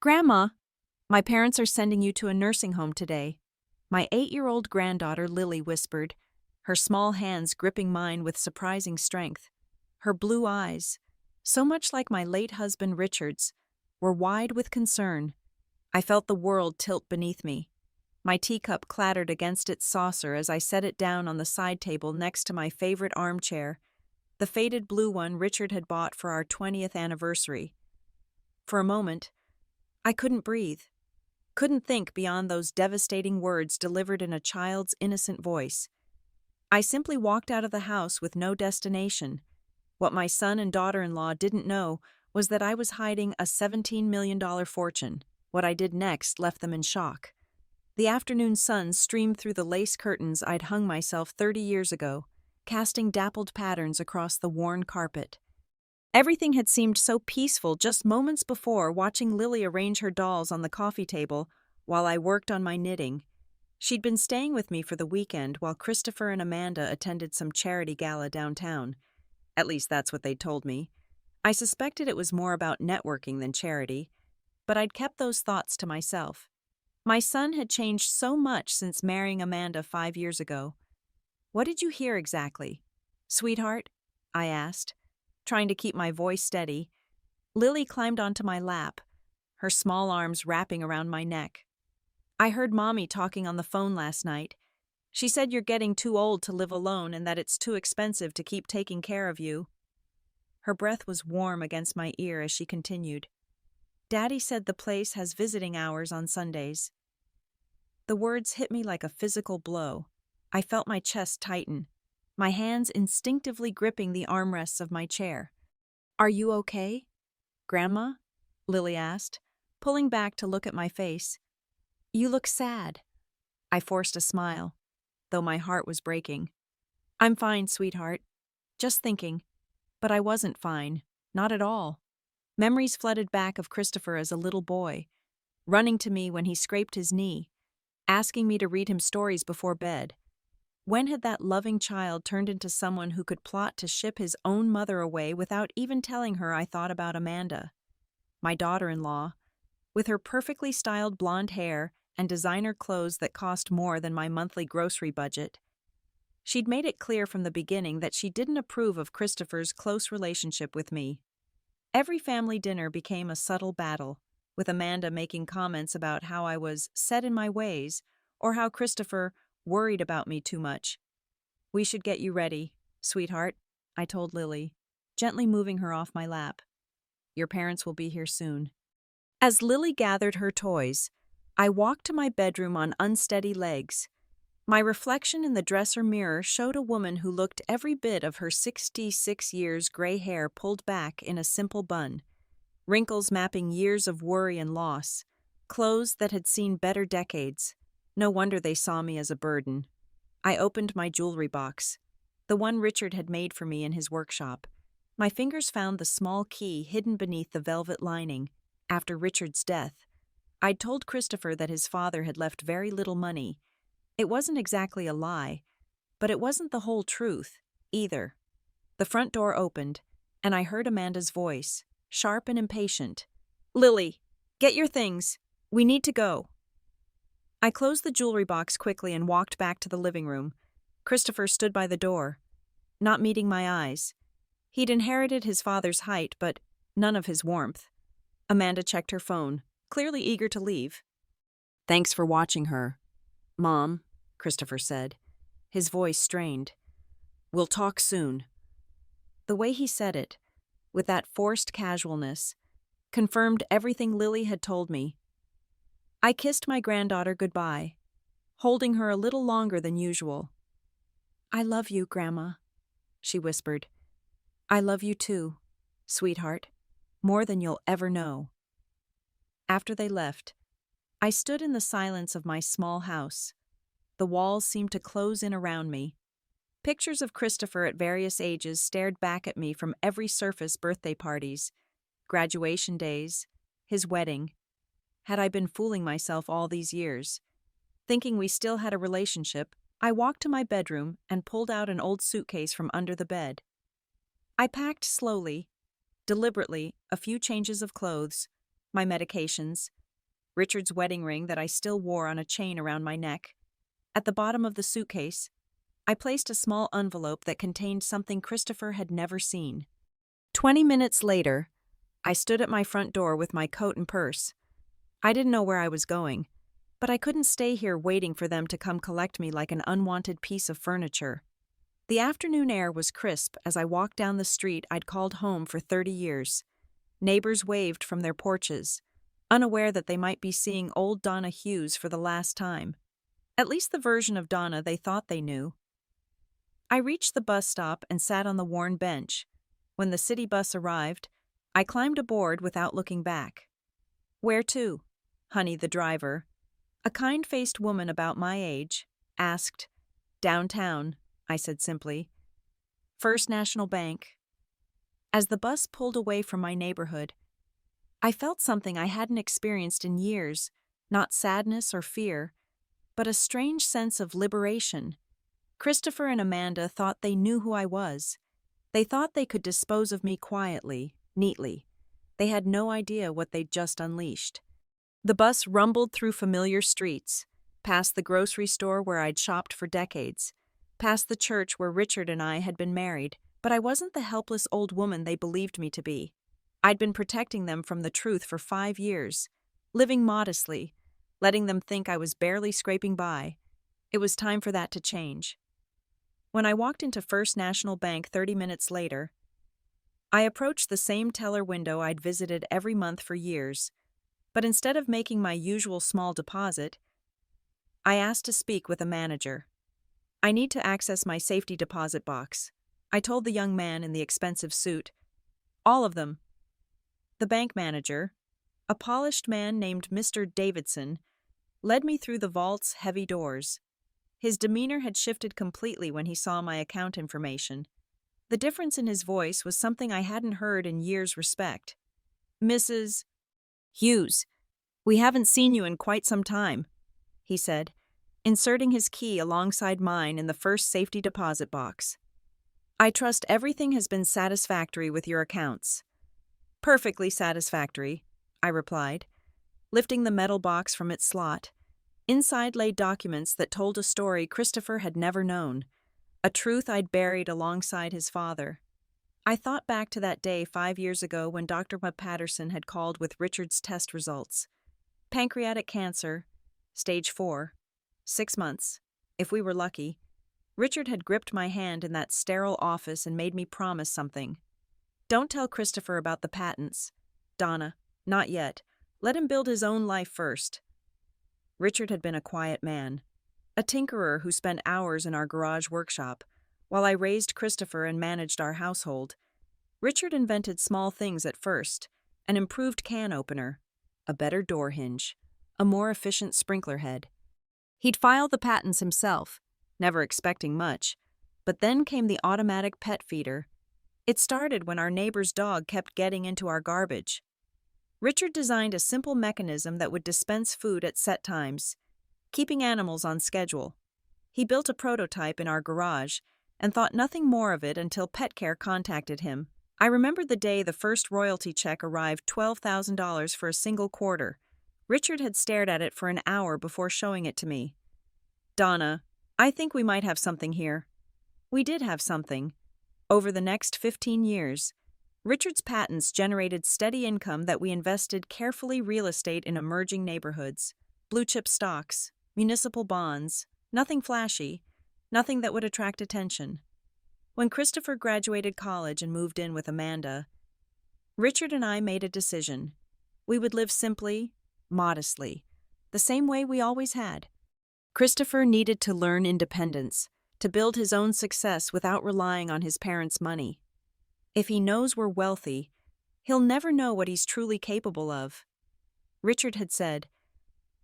Grandma, my parents are sending you to a nursing home today. My 8-year-old granddaughter Lily whispered, her small hands gripping mine with surprising strength. Her blue eyes, so much like my late husband Richard's, were wide with concern. I felt the world tilt beneath me. My teacup clattered against its saucer as I set it down on the side table next to my favorite armchair, the faded blue one Richard had bought for our 20th anniversary. For a moment, I couldn't breathe, couldn't think beyond those devastating words delivered in a child's innocent voice. I simply walked out of the house with no destination. What my son and daughter-in-law didn't know was that I was hiding a $17 million fortune. What I did next left them in shock. The afternoon sun streamed through the lace curtains I'd hung myself 30 years ago, casting dappled patterns across the worn carpet. Everything had seemed so peaceful just moments before, watching Lily arrange her dolls on the coffee table while I worked on my knitting. She'd been staying with me for the weekend while Christopher and Amanda attended some charity gala downtown. At least that's what they'd told me. I suspected it was more about networking than charity, but I'd kept those thoughts to myself. My son had changed so much since marrying Amanda 5 years ago. "What did you hear exactly, sweetheart?" I asked, trying to keep my voice steady. Lily climbed onto my lap, her small arms wrapping around my neck. "I heard Mommy talking on the phone last night. She said you're getting too old to live alone and that it's too expensive to keep taking care of you." Her breath was warm against my ear as she continued. "Daddy said the place has visiting hours on Sundays." The words hit me like a physical blow. I felt my chest tighten, my hands instinctively gripping the armrests of my chair. "Are you okay, Grandma?" Lily asked, pulling back to look at my face. "You look sad." I forced a smile, though my heart was breaking. "I'm fine, sweetheart. Just thinking." But I wasn't fine. Not at all. Memories flooded back of Christopher as a little boy, running to me when he scraped his knee, asking me to read him stories before bed. When had that loving child turned into someone who could plot to ship his own mother away without even telling her I thought about Amanda? My daughter-in-law, with her perfectly styled blonde hair and designer clothes that cost more than my monthly grocery budget. She'd made it clear from the beginning that she didn't approve of Christopher's close relationship with me. Every family dinner became a subtle battle, with Amanda making comments about how I was set in my ways or how Christopher worried about me too much. "We should get you ready, sweetheart," I told Lily, gently moving her off my lap. "Your parents will be here soon." As Lily gathered her toys, I walked to my bedroom on unsteady legs. My reflection in the dresser mirror showed a woman who looked every bit of her 66 years gray hair pulled back in a simple bun, wrinkles mapping years of worry and loss, clothes that had seen better decades. No wonder they saw me as a burden. I opened my jewelry box, the one Richard had made for me in his workshop. My fingers found the small key hidden beneath the velvet lining. After Richard's death, I'd told Christopher that his father had left very little money. It wasn't exactly a lie, but it wasn't the whole truth, either. The front door opened, and I heard Amanda's voice, sharp and impatient. "Lily, get your things. We need to go." I closed the jewelry box quickly and walked back to the living room. Christopher stood by the door, not meeting my eyes. He'd inherited his father's height, but none of his warmth. Amanda checked her phone, clearly eager to leave. "Thanks for watching her, Mom," Christopher said, his voice strained. "We'll talk soon." The way he said it, with that forced casualness, confirmed everything Lily had told me. I kissed my granddaughter goodbye, holding her a little longer than usual. "I love you, Grandma," she whispered. "I love you too, sweetheart, more than you'll ever know." After they left, I stood in the silence of my small house. The walls seemed to close in around me. Pictures of Christopher at various ages stared back at me from every surface: birthday parties, graduation days, his wedding. Had I been fooling myself all these years? Thinking we still had a relationship, I walked to my bedroom and pulled out an old suitcase from under the bed. I packed slowly, deliberately, a few changes of clothes, my medications, Richard's wedding ring that I still wore on a chain around my neck. At the bottom of the suitcase, I placed a small envelope that contained something Christopher had never seen. 20 minutes later, I stood at my front door with my coat and purse. I didn't know where I was going, but I couldn't stay here waiting for them to come collect me like an unwanted piece of furniture. The afternoon air was crisp as I walked down the street I'd called home for 30 years. Neighbors waved from their porches, unaware that they might be seeing old Donna Hughes for the last time. At least the version of Donna they thought they knew. I reached the bus stop and sat on the worn bench. When the city bus arrived, I climbed aboard without looking back. "Where to?" Honey, the driver, a kind-faced woman about my age, asked. "Downtown," I said simply. "First National Bank." As the bus pulled away from my neighborhood, I felt something I hadn't experienced in years, not sadness or fear, but a strange sense of liberation. Christopher and Amanda thought they knew who I was. They thought they could dispose of me quietly, neatly. They had no idea what they'd just unleashed. The bus rumbled through familiar streets, past the grocery store where I'd shopped for decades, past the church where Richard and I had been married, but I wasn't the helpless old woman they believed me to be. I'd been protecting them from the truth for 5 years, living modestly, letting them think I was barely scraping by. It was time for that to change. When I walked into First National Bank 30 minutes later, I approached the same teller window I'd visited every month for years, but instead of making my usual small deposit, I asked to speak with a manager. "I need to access my safety deposit box," I told the young man in the expensive suit. "All of them." The bank manager, a polished man named Mr. Davidson, led me through the vault's heavy doors. His demeanor had shifted completely when he saw my account information. The difference in his voice was something I hadn't heard in years' respect. "Mrs. Hughes, we haven't seen you in quite some time," he said, inserting his key alongside mine in the first safety deposit box. "I trust everything has been satisfactory with your accounts." "Perfectly satisfactory," I replied, lifting the metal box from its slot. Inside lay documents that told a story Christopher had never known, a truth I'd buried alongside his father. I thought back to that day 5 years ago when Dr. Patterson had called with Richard's test results. Pancreatic cancer, stage 4, 6 months, if we were lucky. Richard had gripped my hand in that sterile office and made me promise something. "Don't tell Christopher about the patents, Donna, not yet. Let him build his own life first." Richard had been a quiet man, a tinkerer who spent hours in our garage workshop, while I raised Christopher and managed our household. Richard invented small things at first: an improved can opener, a better door hinge, a more efficient sprinkler head. He'd file the patents himself, never expecting much, but then came the automatic pet feeder. It started when our neighbor's dog kept getting into our garbage. Richard designed a simple mechanism that would dispense food at set times, keeping animals on schedule. He built a prototype in our garage and thought nothing more of it until Pet Care contacted him. I remember the day the first royalty check arrived, $12,000 for a single quarter. Richard had stared at it for an hour before showing it to me. "Donna, I think we might have something here." We did have something. Over the next 15 years, Richard's patents generated steady income that we invested carefully real estate in emerging neighborhoods, blue-chip stocks, municipal bonds, nothing flashy, nothing that would attract attention. When Christopher graduated college and moved in with Amanda, Richard and I made a decision. We would live simply, modestly, the same way we always had. Christopher needed to learn independence, to build his own success without relying on his parents' money. If he knows we're wealthy, he'll never know what he's truly capable of. Richard had said,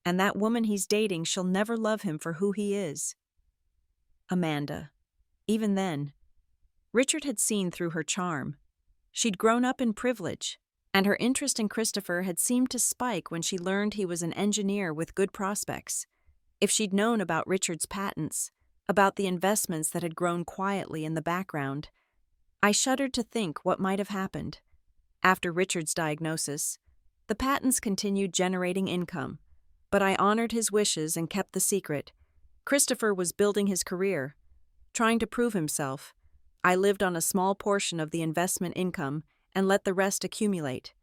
"And that woman he's dating, she'll never love him for who he is." Amanda. Even then, Richard had seen through her charm. She'd grown up in privilege, and her interest in Christopher had seemed to spike when she learned he was an engineer with good prospects. If she'd known about Richard's patents, about the investments that had grown quietly in the background, I shuddered to think what might have happened. After Richard's diagnosis, The patents continued generating income, but I honored his wishes and kept the secret. Christopher was building his career, trying to prove himself. I lived on a small portion of the investment income and let the rest accumulate.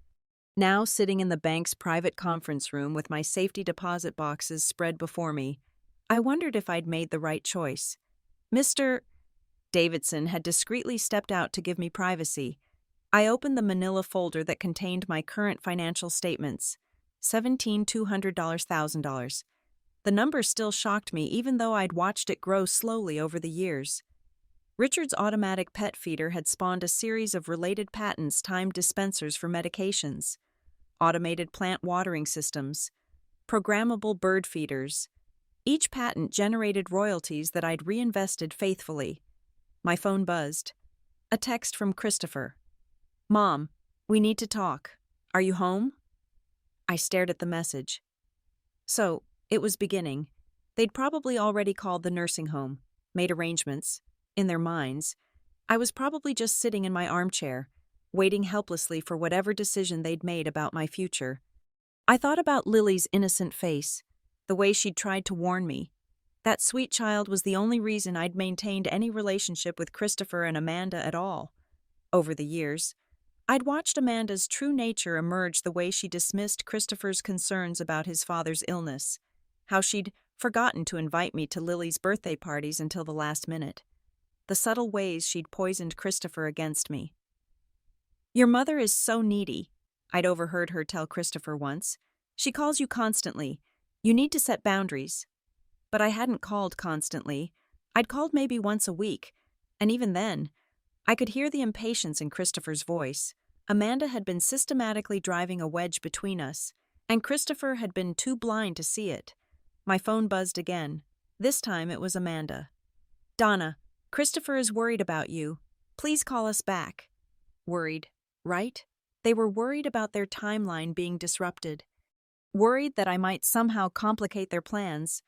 Now, sitting in the bank's private conference room with my safety deposit boxes spread before me, I wondered if I'd made the right choice. Mr. Davidson had discreetly stepped out to give me privacy. I opened the manila folder that contained my current financial statements, $17,200,000. The number still shocked me even though I'd watched it grow slowly over the years. Richard's automatic pet feeder had spawned a series of related patents, timed dispensers for medications, automated plant watering systems, programmable bird feeders. Each patent generated royalties that I'd reinvested faithfully. My phone buzzed. A text from Christopher. "Mom, we need to talk. Are you home?" I stared at the message. So, it was beginning. They'd probably already called the nursing home, made arrangements. In their minds, I was probably just sitting in my armchair, waiting helplessly for whatever decision they'd made about my future. I thought about Lily's innocent face, the way she'd tried to warn me. That sweet child was the only reason I'd maintained any relationship with Christopher and Amanda at all. Over the years, I'd watched Amanda's true nature emerge, the way she dismissed Christopher's concerns about his father's illness, how she'd forgotten to invite me to Lily's birthday parties until the last minute, the subtle ways she'd poisoned Christopher against me. "Your mother is so needy," I'd overheard her tell Christopher once. "She calls you constantly. You need to set boundaries." But I hadn't called constantly. I'd called maybe once a week, and even then, I could hear the impatience in Christopher's voice. Amanda had been systematically driving a wedge between us, and Christopher had been too blind to see it. My phone buzzed again. This time it was Amanda. "Donna, Christopher is worried about you. Please call us back." Worried, right? They were worried about their timeline being disrupted. Worried that I might somehow complicate their plans.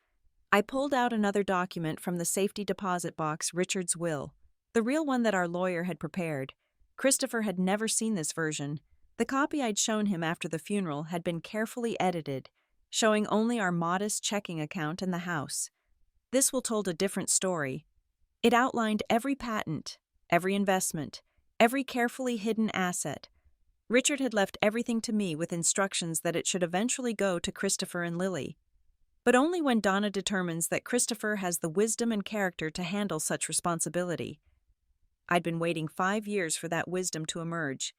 I pulled out another document from the safety deposit box, Richard's will, the real one that our lawyer had prepared. Christopher had never seen this version. The copy I'd shown him after the funeral had been carefully edited, showing only our modest checking account and the house. This will told a different story. It outlined every patent, every investment, every carefully hidden asset. Richard had left everything to me with instructions that it should eventually go to Christopher and Lily. But only when Donna determines that Christopher has the wisdom and character to handle such responsibility. I'd been waiting 5 years for that wisdom to emerge.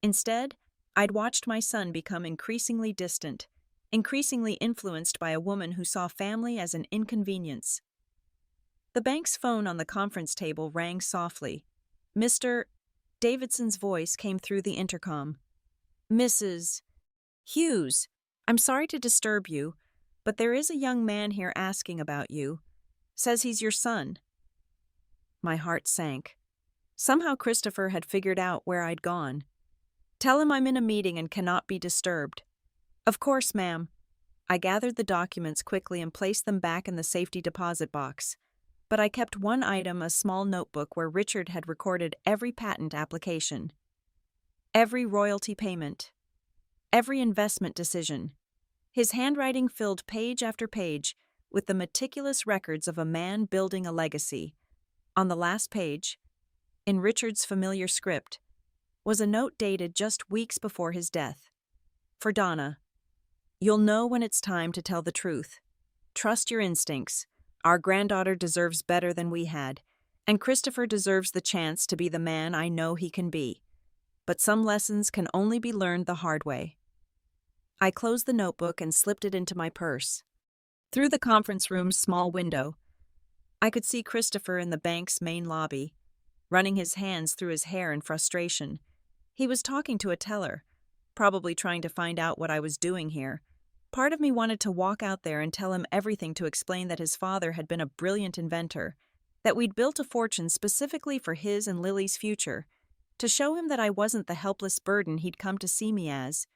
Instead, I'd watched my son become increasingly distant, increasingly influenced by a woman who saw family as an inconvenience. The bank's phone on the conference table rang softly. Mr. Davidson's voice came through the intercom. "Mrs. Hughes, I'm sorry to disturb you, but there is a young man here asking about you. Says he's your son." My heart sank. Somehow Christopher had figured out where I'd gone. "Tell him I'm in a meeting and cannot be disturbed." "Of course, ma'am." I gathered the documents quickly and placed them back in the safety deposit box. But I kept one item, a small notebook where Richard had recorded every patent application, every royalty payment, every investment decision. His handwriting filled page after page with the meticulous records of a man building a legacy. On the last page, in Richard's familiar script, was a note dated just weeks before his death. "For Donna, you'll know when it's time to tell the truth. Trust your instincts. Our granddaughter deserves better than we had, and Christopher deserves the chance to be the man I know he can be. But some lessons can only be learned the hard way." I closed the notebook and slipped it into my purse. Through the conference room's small window, I could see Christopher in the bank's main lobby, running his hands through his hair in frustration. He was talking to a teller, probably trying to find out what I was doing here. Part of me wanted to walk out there and tell him everything, to explain that his father had been a brilliant inventor, that we'd built a fortune specifically for his and Lily's future, to show him that I wasn't the helpless burden he'd come to see me as.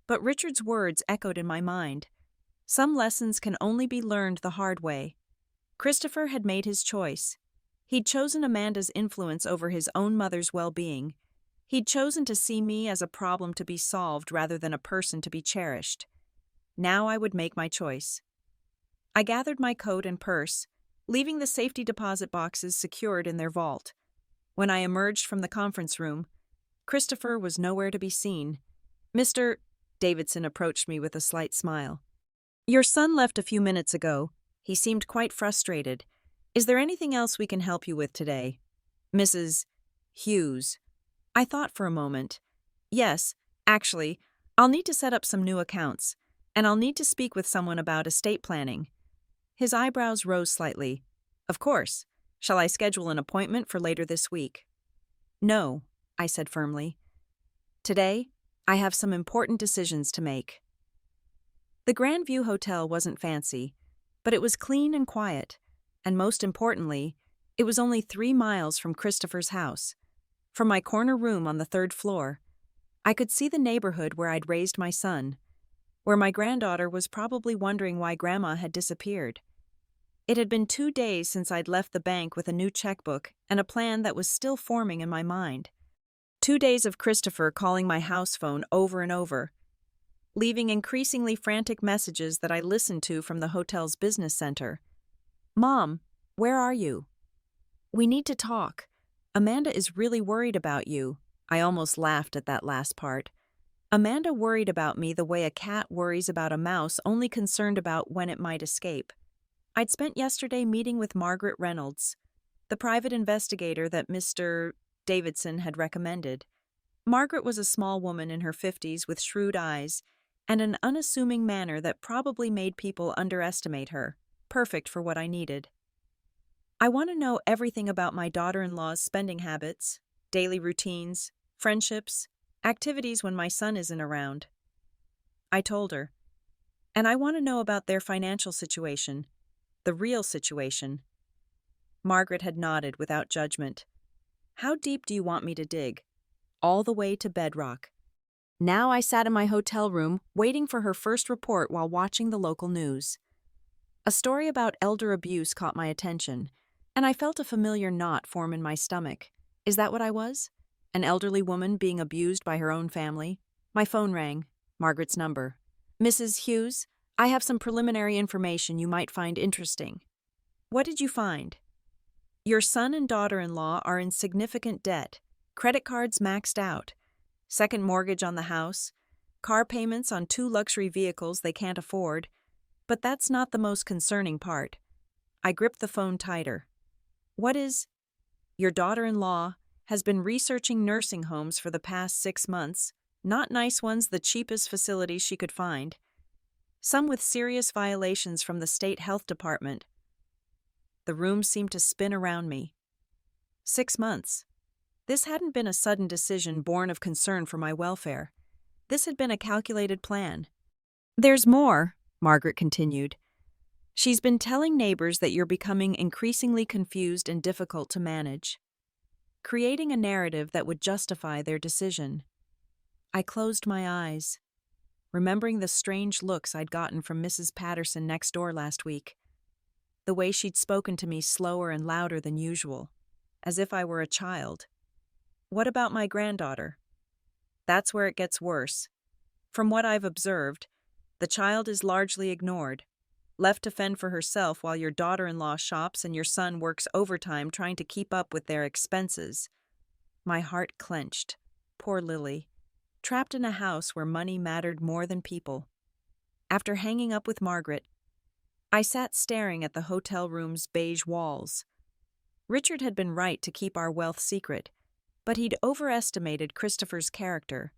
But Richard's words echoed in my mind. Some lessons can only be learned the hard way. Christopher had made his choice. He'd chosen Amanda's influence over his own mother's well-being. He'd chosen to see me as a problem to be solved rather than a person to be cherished. Now I would make my choice. I gathered my coat and purse, leaving the safety deposit boxes secured in their vault. When I emerged from the conference room, Christopher was nowhere to be seen. Mr. Davidson approached me with a slight smile. Your son left a few minutes ago. He seemed quite frustrated. Is there anything else we can help you with today? Mrs. Hughes. I thought for a moment. Yes, actually, I'll need to set up some new accounts, and I'll need to speak with someone about estate planning. His eyebrows rose slightly. Of course. Shall I schedule an appointment for later this week? No, I said firmly. Today, I have some important decisions to make. The Grandview Hotel wasn't fancy, but it was clean and quiet, and most importantly, it was only 3 miles from Christopher's house. From my corner room on the 3rd floor, I could see the neighborhood where I'd raised my son, where my granddaughter was probably wondering why Grandma had disappeared. It had been 2 days since I'd left the bank with a new checkbook and a plan that was still forming in my mind. 2 days of Christopher calling my house phone over and over, leaving increasingly frantic messages that I listened to from the hotel's business center. Mom, where are you? We need to talk. Amanda is really worried about you. I almost laughed at that last part. Amanda worried about me the way a cat worries about a mouse, only concerned about when it might escape. I'd spent yesterday meeting with Margaret Reynolds, the private investigator that Mr. Davidson had recommended. Margaret was a small woman in her 50s with shrewd eyes and an unassuming manner that probably made people underestimate her, perfect for what I needed. I want to know everything about my daughter-in-law's spending habits, daily routines, friendships, activities when my son isn't around. I told her. And I want to know about their financial situation, the real situation. Margaret had nodded without judgment. How deep do you want me to dig? All the way to bedrock. Now I sat in my hotel room, waiting for her first report while watching the local news. A story about elder abuse caught my attention, and I felt a familiar knot form in my stomach. Is that what I was? An elderly woman being abused by her own family? My phone rang. Margaret's number. Mrs. Hughes, I have some preliminary information you might find interesting. What did you find? Your son and daughter-in-law are in significant debt, credit cards maxed out, second mortgage on the house, car payments on 2 luxury vehicles they can't afford. But that's not the most concerning part. I gripped the phone tighter. What is? Your daughter-in-law has been researching nursing homes for the past 6 months, not nice ones, the cheapest facilities she could find. Some with serious violations from the state health department. The room seemed to spin around me. 6 months. This hadn't been a sudden decision born of concern for my welfare. This had been a calculated plan. There's more, Margaret continued. She's been telling neighbors that you're becoming increasingly confused and difficult to manage, creating a narrative that would justify their decision. I closed my eyes, remembering the strange looks I'd gotten from Mrs. Patterson next door last week, the way she'd spoken to me slower and louder than usual, as if I were a child. What about my granddaughter? That's where it gets worse. From what I've observed, the child is largely ignored, left to fend for herself while your daughter-in-law shops and your son works overtime trying to keep up with their expenses. My heart clenched. Poor Lily, trapped in a house where money mattered more than people. After hanging up with Margaret, I sat staring at the hotel room's beige walls. Richard had been right to keep our wealth secret, but he'd overestimated Christopher's character.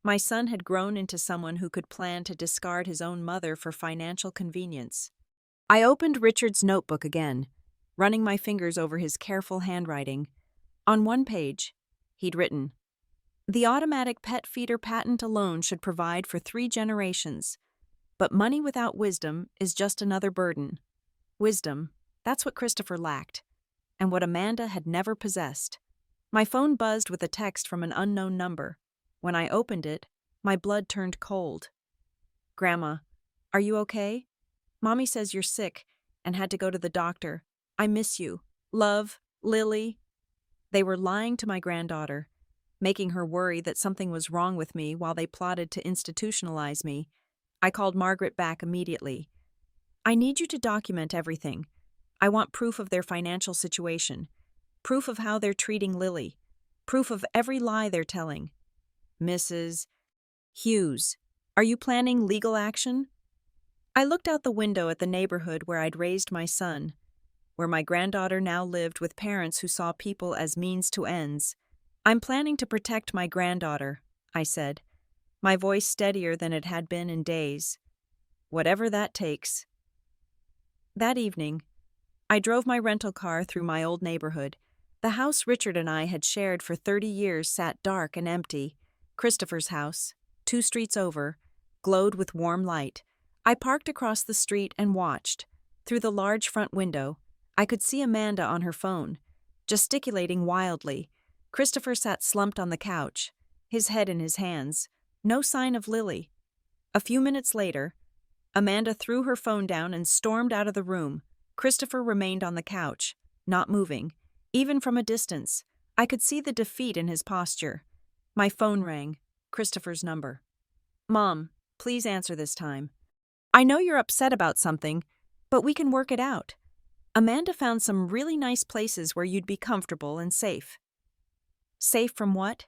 My son had grown into someone who could plan to discard his own mother for financial convenience. I opened Richard's notebook again, running my fingers over his careful handwriting. On one page, he'd written, "The automatic pet feeder patent alone should provide for 3 generations, but money without wisdom is just another burden." Wisdom, that's what Christopher lacked, and what Amanda had never possessed. My phone buzzed with a text from an unknown number. When I opened it, my blood turned cold. "Grandma, are you okay? Mommy says you're sick and had to go to the doctor. I miss you. Love, Lily." They were lying to my granddaughter. making her worry that something was wrong with me while they plotted to institutionalize me. I called Margaret back immediately. I need you to document everything. I want proof of their financial situation, proof of how they're treating Lily, proof of every lie they're telling. Mrs. Hughes, are you planning legal action? I looked out the window at the neighborhood where I'd raised my son, where my granddaughter now lived with parents who saw people as means to ends. I'm planning to protect my granddaughter, I said, my voice steadier than it had been in days. Whatever that takes. That evening, I drove my rental car through my old neighborhood. The house Richard and I had shared for 30 years sat dark and empty. Christopher's house, 2 streets over, glowed with warm light. I parked across the street and watched. Through the large front window, I could see Amanda on her phone, gesticulating wildly. Christopher sat slumped on the couch, his head in his hands. No sign of Lily. A few minutes later, Amanda threw her phone down and stormed out of the room. Christopher remained on the couch, not moving. Even from a distance, I could see the defeat in his posture. My phone rang. Christopher's number. Mom, please answer this time. I know you're upset about something, but we can work it out. Amanda found some really nice places where you'd be comfortable and safe. Safe from what?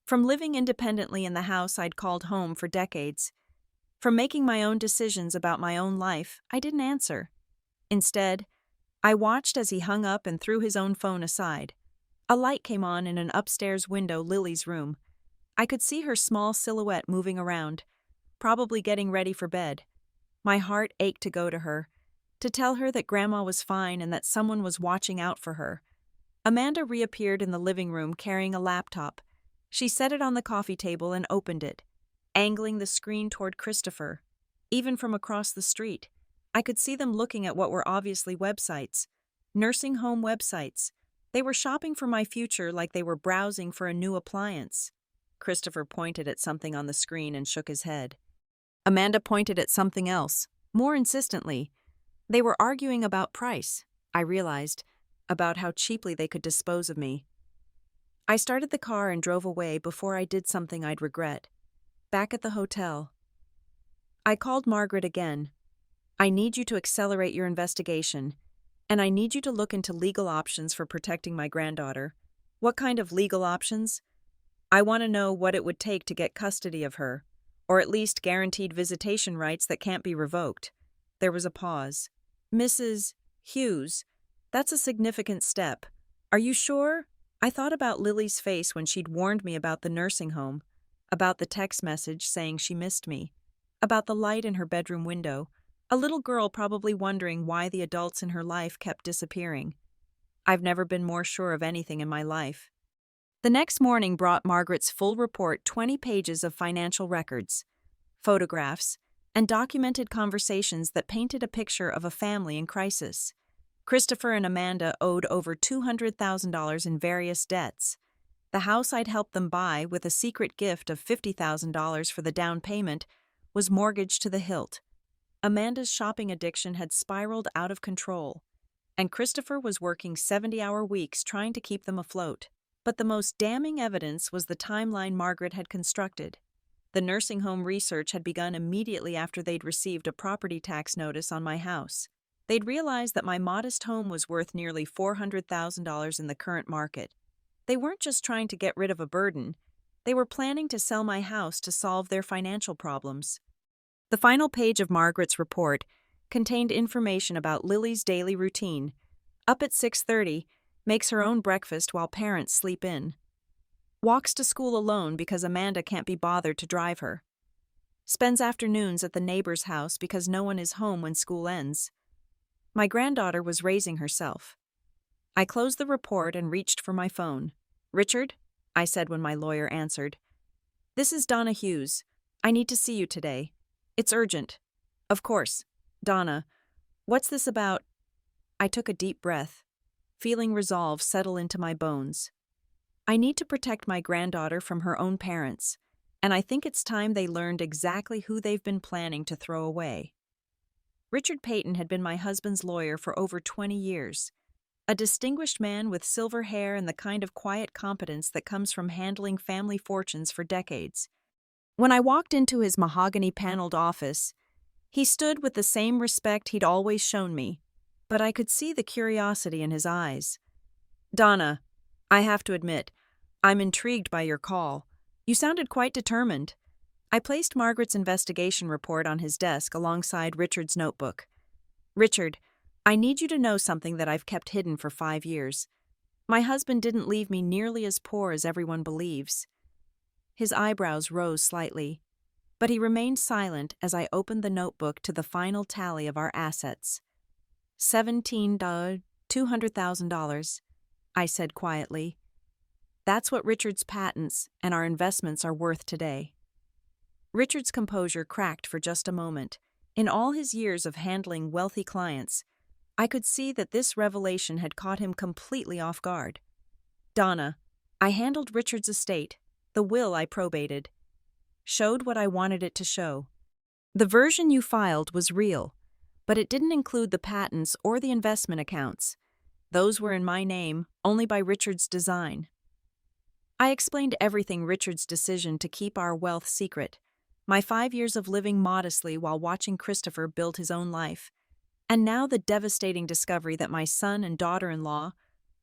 From living independently in the house I'd called home for decades. From making my own decisions about my own life, I didn't answer. Instead, I watched as he hung up and threw his own phone aside. A light came on in an upstairs window, Lily's room. I could see her small silhouette moving around, probably getting ready for bed. My heart ached to go to her, to tell her that Grandma was fine and that someone was watching out for her. Amanda reappeared in the living room carrying a laptop. She set it on the coffee table and opened it, angling the screen toward Christopher. Even from across the street, I could see them looking at what were obviously websites, nursing home websites. They were shopping for my future like they were browsing for a new appliance. Christopher pointed at something on the screen and shook his head. Amanda pointed at something else, more insistently. They were arguing about price, I realized, about how cheaply they could dispose of me. I started the car and drove away before I did something I'd regret. Back at the hotel, I called Margaret again. I need you to accelerate your investigation, and I need you to look into legal options for protecting my granddaughter. What kind of legal options? I want to know what it would take to get custody of her, or at least guaranteed visitation rights that can't be revoked. There was a pause. Mrs. Hughes, that's a significant step. Are you sure? I thought about Lily's face when she'd warned me about the nursing home, about the text message saying she missed me, about the light in her bedroom window, a little girl probably wondering why the adults in her life kept disappearing. I've never been more sure of anything in my life. The next morning brought Margaret's full report, 20 pages of financial records, photographs, and documented conversations that painted a picture of a family in crisis. Christopher and Amanda owed over $200,000 in various debts. The house I'd helped them buy with a secret gift of $50,000 for the down payment was mortgaged to the hilt. Amanda's shopping addiction had spiraled out of control, and Christopher was working 70-hour weeks trying to keep them afloat. But the most damning evidence was the timeline Margaret had constructed. The nursing home research had begun immediately after they'd received a property tax notice on my house. They'd realized that my modest home was worth nearly $400,000 in the current market. They weren't just trying to get rid of a burden. They were planning to sell my house to solve their financial problems. The final page of Margaret's report contained information about Lily's daily routine. Up at 6:30, makes her own breakfast while parents sleep in. Walks to school alone because Amanda can't be bothered to drive her. Spends afternoons at the neighbor's house because no one is home when school ends. My granddaughter was raising herself. I closed the report and reached for my phone. "Richard?" I said when my lawyer answered. "This is Donna Hughes. I need to see you today. It's urgent." "Of course. Donna, what's this about?" I took a deep breath, feeling resolve settle into my bones. I need to protect my granddaughter from her own parents, and I think it's time they learned exactly who they've been planning to throw away. Richard Payton had been my husband's lawyer for over 20 years, a distinguished man with silver hair and the kind of quiet competence that comes from handling family fortunes for decades. When I walked into his mahogany-paneled office, he stood with the same respect he'd always shown me, but I could see the curiosity in his eyes. "Donna, I have to admit, I'm intrigued by your call. You sounded quite determined." I placed Margaret's investigation report on his desk alongside Richard's notebook. "Richard, I need you to know something that I've kept hidden for 5 years. My husband didn't leave me nearly as poor as everyone believes." His eyebrows rose slightly, but he remained silent as I opened the notebook to the final tally of our assets. $200,000, I said quietly. "That's what Richard's patents and our investments are worth today." Richard's composure cracked for just a moment. In all his years of handling wealthy clients, I could see that this revelation had caught him completely off guard. "Donna, I handled Richard's estate, the will I probated. Showed what I wanted it to show. The version you filed was real, but it didn't include the patents or the investment accounts. Those were in my name, only by Richard's design." I explained everything: Richard's decision to keep our wealth secret, my 5 years of living modestly while watching Christopher build his own life, and now the devastating discovery that my son and daughter-in-law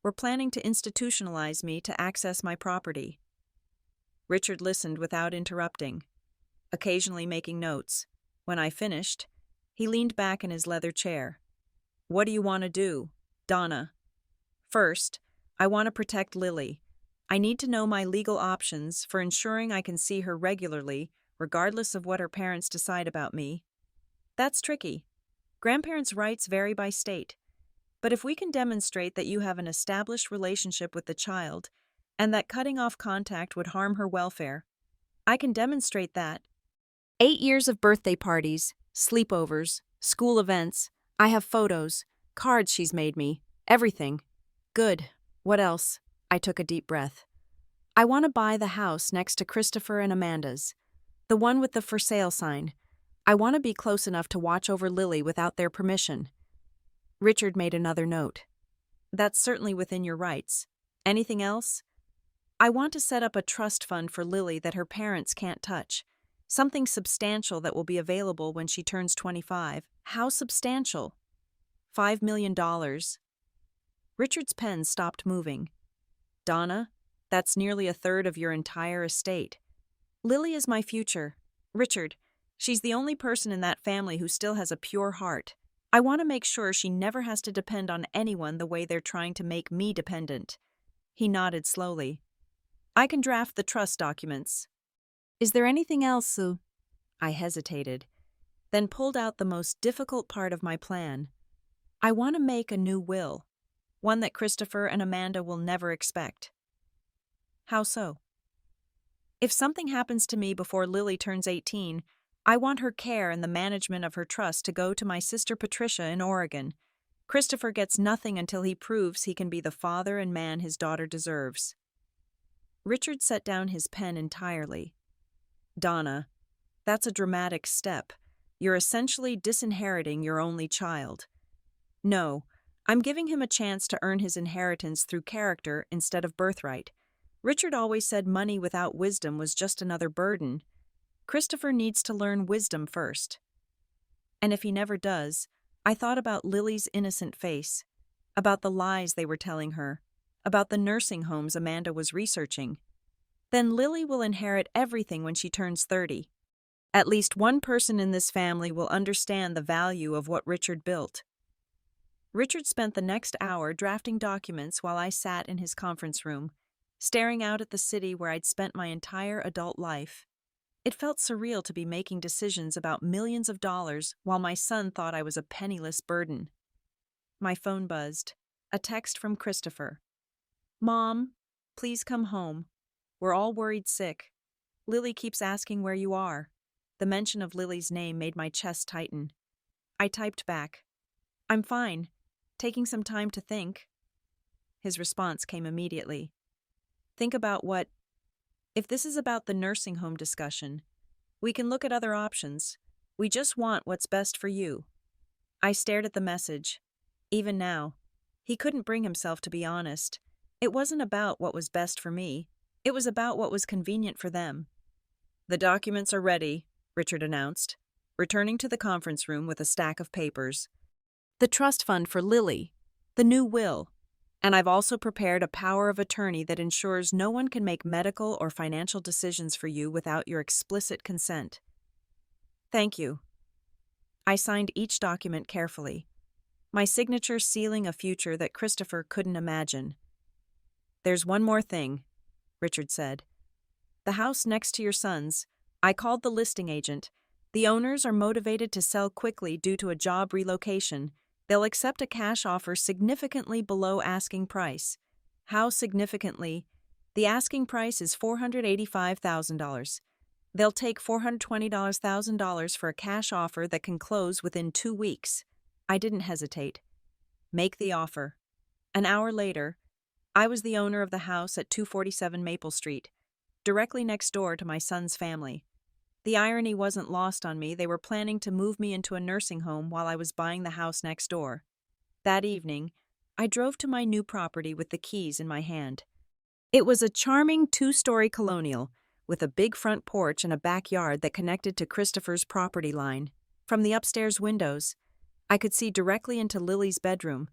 were planning to institutionalize me to access my property. Richard listened without interrupting, occasionally making notes. When I finished, he leaned back in his leather chair. "What do you want to do, Donna?" "First, I want to protect Lily. I need to know my legal options for ensuring I can see her regularly, regardless of what her parents decide about me." "That's tricky. Grandparents' rights vary by state. But if we can demonstrate that you have an established relationship with the child and that cutting off contact would harm her welfare, I can demonstrate that." 8 years of birthday parties, sleepovers, school events. I have photos, cards she's made me, everything. "Good. What else?" I took a deep breath. "I want to buy the house next to Christopher and Amanda's. The one with the for sale sign. I want to be close enough to watch over Lily without their permission." Richard made another note. "That's certainly within your rights. Anything else?" "I want to set up a trust fund for Lily that her parents can't touch. Something substantial that will be available when she turns 25. "How substantial?" $5 million. Richard's pen stopped moving. "Donna, that's nearly a third of your entire estate. Lily is my future. Richard, she's the only person in that family who still has a pure heart. I want to make sure she never has to depend on anyone the way they're trying to make me dependent." He nodded slowly. "I can draft the trust documents." "Is there anything else, Sue?" I hesitated, then pulled out the most difficult part of my plan. "I want to make a new will, one that Christopher and Amanda will never expect." "How so?" "If something happens to me before Lily turns 18, I want her care and the management of her trust to go to my sister Patricia in Oregon. Christopher gets nothing until he proves he can be the father and man his daughter deserves." Richard set down his pen entirely. "Donna, that's a dramatic step. You're essentially disinheriting your only child." "No, I'm giving him a chance to earn his inheritance through character instead of birthright. Richard always said money without wisdom was just another burden. Christopher needs to learn wisdom first. And if he never does, I thought about Lily's innocent face, about the lies they were telling her, about the nursing homes Amanda was researching. Then Lily will inherit everything when she turns 30. At least one person in this family will understand the value of what Richard built." Richard spent the next hour drafting documents while I sat in his conference room, staring out at the city where I'd spent my entire adult life. It felt surreal to be making decisions about millions of dollars while my son thought I was a penniless burden. My phone buzzed. A text from Christopher. "Mom, please come home. We're all worried sick. Lily keeps asking where you are." The mention of Lily's name made my chest tighten. I typed back, "I'm fine. Taking some time to think." His response came immediately. "Think about what? If this is about the nursing home discussion, we can look at other options. We just want what's best for you." I stared at the message. Even now, He couldn't bring himself to be honest. It wasn't about what was best for me. It was about what was convenient for them. "The documents are ready," Richard announced, returning to the conference room with a stack of papers. "The trust fund for Lily, the new will, and I've also prepared a power of attorney that ensures no one can make medical or financial decisions for you without your explicit consent." "Thank you." I signed each document carefully, my signature sealing a future that Christopher couldn't imagine. "There's one more thing," Richard said. "The house next to your son's, I called the listing agent. The owners are motivated to sell quickly due to a job relocation. They'll accept a cash offer significantly below asking price." "How significantly?" "The asking price is $485,000. They'll take $420,000 for a cash offer that can close within 2 weeks. I didn't hesitate. "Make the offer." An hour later, I was the owner of the house at 247 Maple Street, directly next door to my son's family. The irony wasn't lost on me. They were planning to move me into a nursing home while I was buying the house next door. That evening, I drove to my new property with the keys in my hand. It was a charming 2-story colonial with a big front porch and a backyard that connected to Christopher's property line. From the upstairs windows, I could see directly into Lily's bedroom.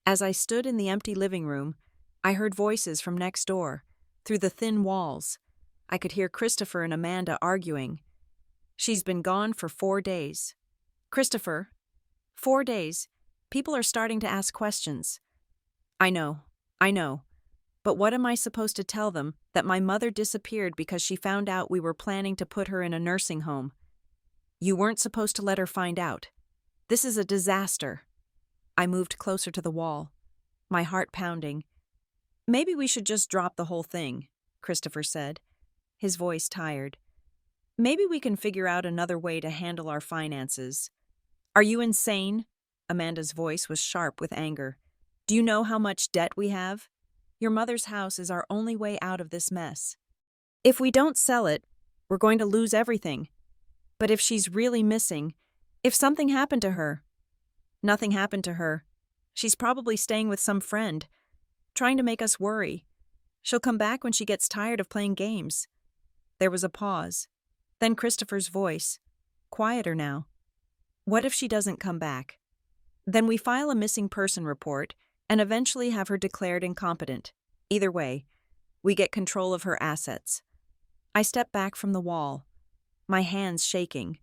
As I stood in the empty living room, I heard voices from next door, through the thin walls. I could hear Christopher and Amanda arguing. "She's been gone for 4 days. Christopher, 4 days. People are starting to ask questions." I know. But what am I supposed to tell them? That my mother disappeared because she found out we were planning to put her in a nursing home. "You weren't supposed to let her find out. This is a disaster." I moved closer to the wall, my heart pounding. "Maybe we should just drop the whole thing," Christopher said, his voice tired. "Maybe we can figure out another way to handle our finances." "Are you insane?" Amanda's voice was sharp with anger. "Do you know how much debt we have? Your mother's house is our only way out of this mess. If we don't sell it, we're going to lose everything. But if she's really missing, if something happened to her—" "Nothing happened to her. She's probably staying with some friend, trying to make us worry. She'll come back when she gets tired of playing games." There was a pause. Then Christopher's voice, quieter now. "What if she doesn't come back? Then we file a missing person report and eventually have her declared incompetent. Either way, we get control of her assets." I stepped back from the wall, my hands shaking.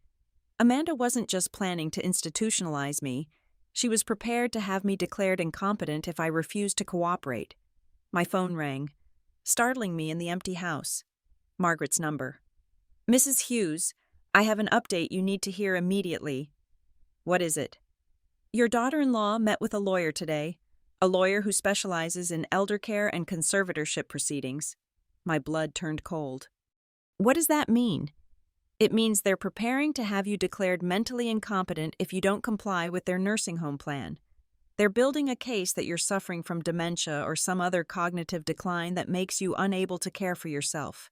Amanda wasn't just planning to institutionalize me. She was prepared to have me declared incompetent if I refused to cooperate. My phone rang, startling me in the empty house. Margaret's number. "Mrs. Hughes, I have an update you need to hear immediately." "What is it?" "Your daughter-in-law met with a lawyer today, a lawyer who specializes in elder care and conservatorship proceedings." My blood turned cold. "What does that mean?" "It means they're preparing to have you declared mentally incompetent if you don't comply with their nursing home plan. They're building a case that you're suffering from dementia or some other cognitive decline that makes you unable to care for yourself."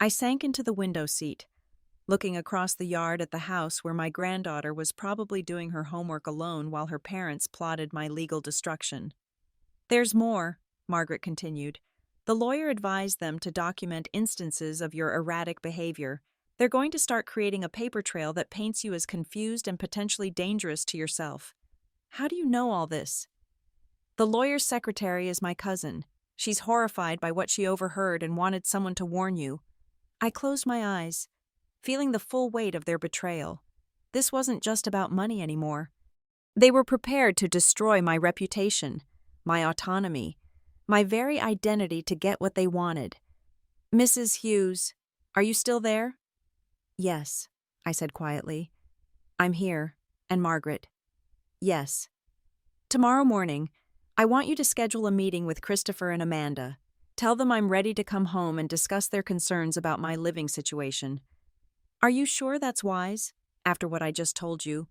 I sank into the window seat, looking across the yard at the house where my granddaughter was probably doing her homework alone while her parents plotted my legal destruction. "There's more," Margaret continued. "The lawyer advised them to document instances of your erratic behavior. They're going to start creating a paper trail that paints you as confused and potentially dangerous to yourself." "How do you know all this?" "The lawyer's secretary is my cousin. She's horrified by what she overheard and wanted someone to warn you." I closed my eyes, feeling the full weight of their betrayal. This wasn't just about money anymore. They were prepared to destroy my reputation, my autonomy, my very identity to get what they wanted. "Mrs. Hughes, are you still there?" "Yes," I said quietly. "I'm here. And Margaret." "Yes." "Tomorrow morning, I want you to schedule a meeting with Christopher and Amanda. Tell them I'm ready to come home and discuss their concerns about my living situation." "Are you sure that's wise, after what I just told you?"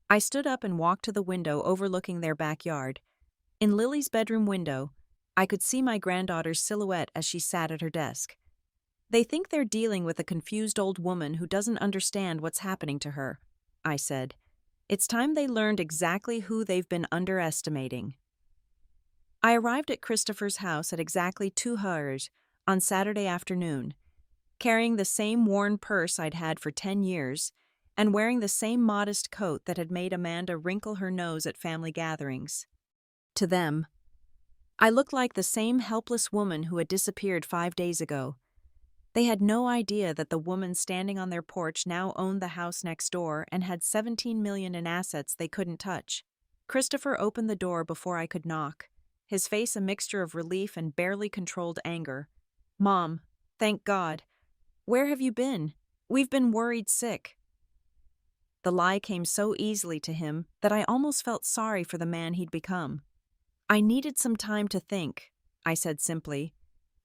I stood up and walked to the window overlooking their backyard. In Lily's bedroom window, I could see my granddaughter's silhouette as she sat at her desk. "They think they're dealing with a confused old woman who doesn't understand what's happening to her," I said. "It's time they learned exactly who they've been underestimating." I arrived at Christopher's house at exactly 2 hours on Saturday afternoon, carrying the same worn purse I'd had for 10 years and wearing the same modest coat that had made Amanda wrinkle her nose at family gatherings. To them, I looked like the same helpless woman who had disappeared 5 days ago. They had no idea that the woman standing on their porch now owned the house next door and had $17 million in assets they couldn't touch. Christopher opened the door before I could knock, his face a mixture of relief and barely controlled anger. "Mom, thank God. Where have you been? We've been worried sick." The lie came so easily to him that I almost felt sorry for the man he'd become. "I needed some time to think," I said simply,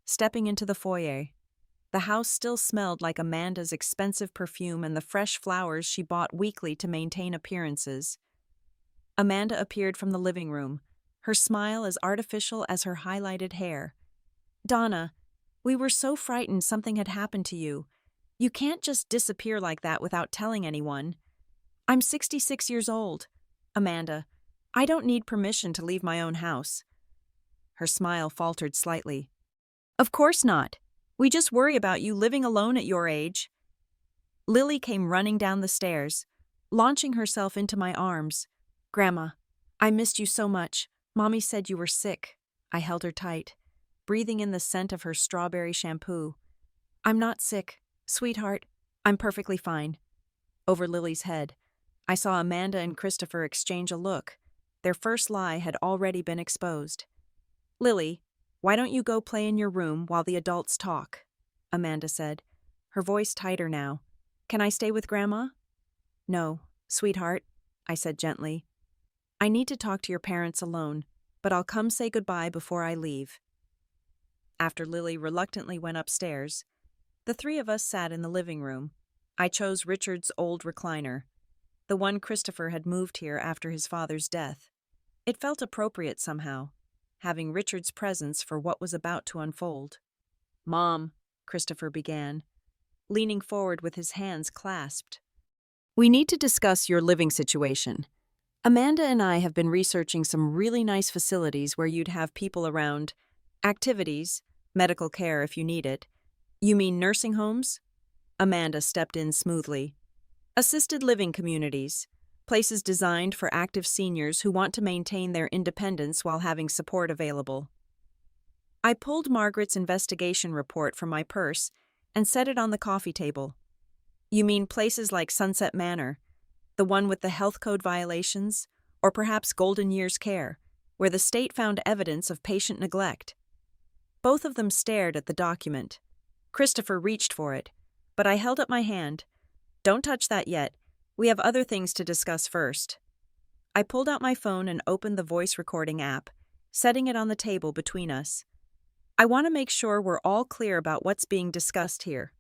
stepping into the foyer. The house still smelled like Amanda's expensive perfume and the fresh flowers she bought weekly to maintain appearances. Amanda appeared from the living room, her smile as artificial as her highlighted hair. "Donna, we were so frightened something had happened to you. You can't just disappear like that without telling anyone. I'm 66 years old. Amanda, I don't need permission to leave my own house." Her smile faltered slightly. "Of course not. We just worry about you living alone at your age." Lily came running down the stairs, launching herself into my arms. "Grandma, I missed you so much. Mommy said you were sick." I held her tight, breathing in the scent of her strawberry shampoo. "I'm not sick, sweetheart. I'm perfectly fine." Over Lily's head, I saw Amanda and Christopher exchange a look. Their first lie had already been exposed. "Lily, why don't you go play in your room while the adults talk?" Amanda said, her voice tighter now. "Can I stay with Grandma?" "No, sweetheart," I said gently. "I need to talk to your parents alone, but I'll come say goodbye before I leave." After Lily reluctantly went upstairs, the three of us sat in the living room. I chose Richard's old recliner, the one Christopher had moved here after his father's death. It felt appropriate somehow, having Richard's presence for what was about to unfold. "Mom," Christopher began, leaning forward with his hands clasped. "We need to discuss your living situation. Amanda and I have been researching some really nice facilities where you'd have people around, activities, medical care if you need it." "You mean nursing homes?" Amanda stepped in smoothly. "Assisted living communities, places designed for active seniors who want to maintain their independence while having support available." I pulled Margaret's investigation report from my purse and set it on the coffee table. "You mean places like Sunset Manor, the one with the health code violations, or perhaps Golden Years Care, where the state found evidence of patient neglect?" Both of them stared at the document. Christopher reached for it, but I held up my hand. "Don't touch that yet. We have other things to discuss first." I pulled out my phone and opened the voice recording app, setting it on the table between us. "I want to make sure we're all clear about what's being discussed here."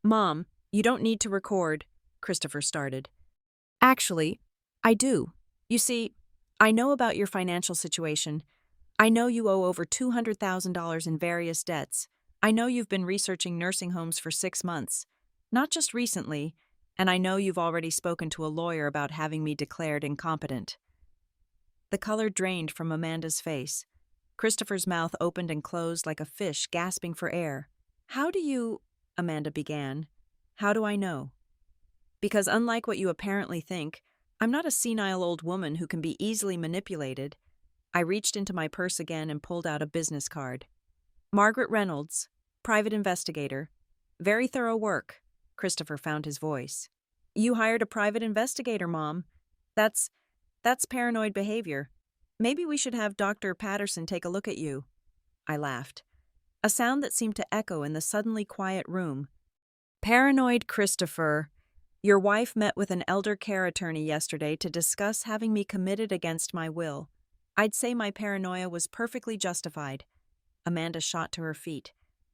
"Mom, you don't need to record," Christopher started. "Actually, I do. You see, I know about your financial situation. I know you owe over $200,000 in various debts. I know you've been researching nursing homes for 6 months, not just recently, and I know you've already spoken to a lawyer about having me declared incompetent." The color drained from Amanda's face. Christopher's mouth opened and closed like a fish gasping for air. "How do you—" Amanda began. "How do I know?" "Because unlike what you apparently think, I'm not a senile old woman who can be easily manipulated." I reached into my purse again and pulled out a business card. "Margaret Reynolds, private investigator. Very thorough work." Christopher found his voice. "You hired a private investigator, Mom. That's paranoid behavior. Maybe we should have Dr. Patterson take a look at you." I laughed, a sound that seemed to echo in the suddenly quiet room. "Paranoid Christopher. Your wife met with an elder care attorney yesterday to discuss having me committed against my will. I'd say my paranoia was perfectly justified." Amanda shot to her feet.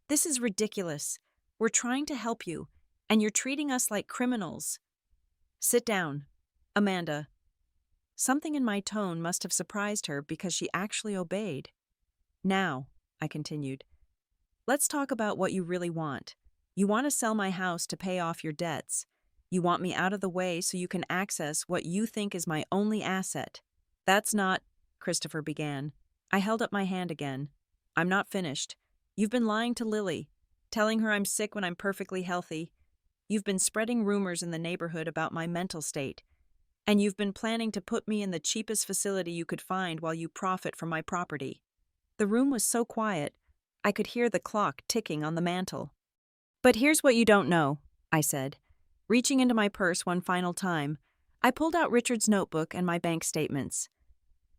"This is ridiculous. We're trying to help you, and you're treating us like criminals." "Sit down, Amanda." Something in my tone must have surprised her because she actually obeyed. "Now," I continued, "let's talk about what you really want. You want to sell my house to pay off your debts. You want me out of the way so you can access what you think is my only asset." "That's not—" Christopher began. I held up my hand again. I'm not finished. You've been lying to Lily, telling her I'm sick when I'm perfectly healthy. You've been spreading rumors in the neighborhood about my mental state. And you've been planning to put me in the cheapest facility you could find while you profit from my property. The room was so quiet, I could hear the clock ticking on the mantel. But here's what you don't know, I said. Reaching into my purse one final time, I pulled out Richard's notebook and my bank statements.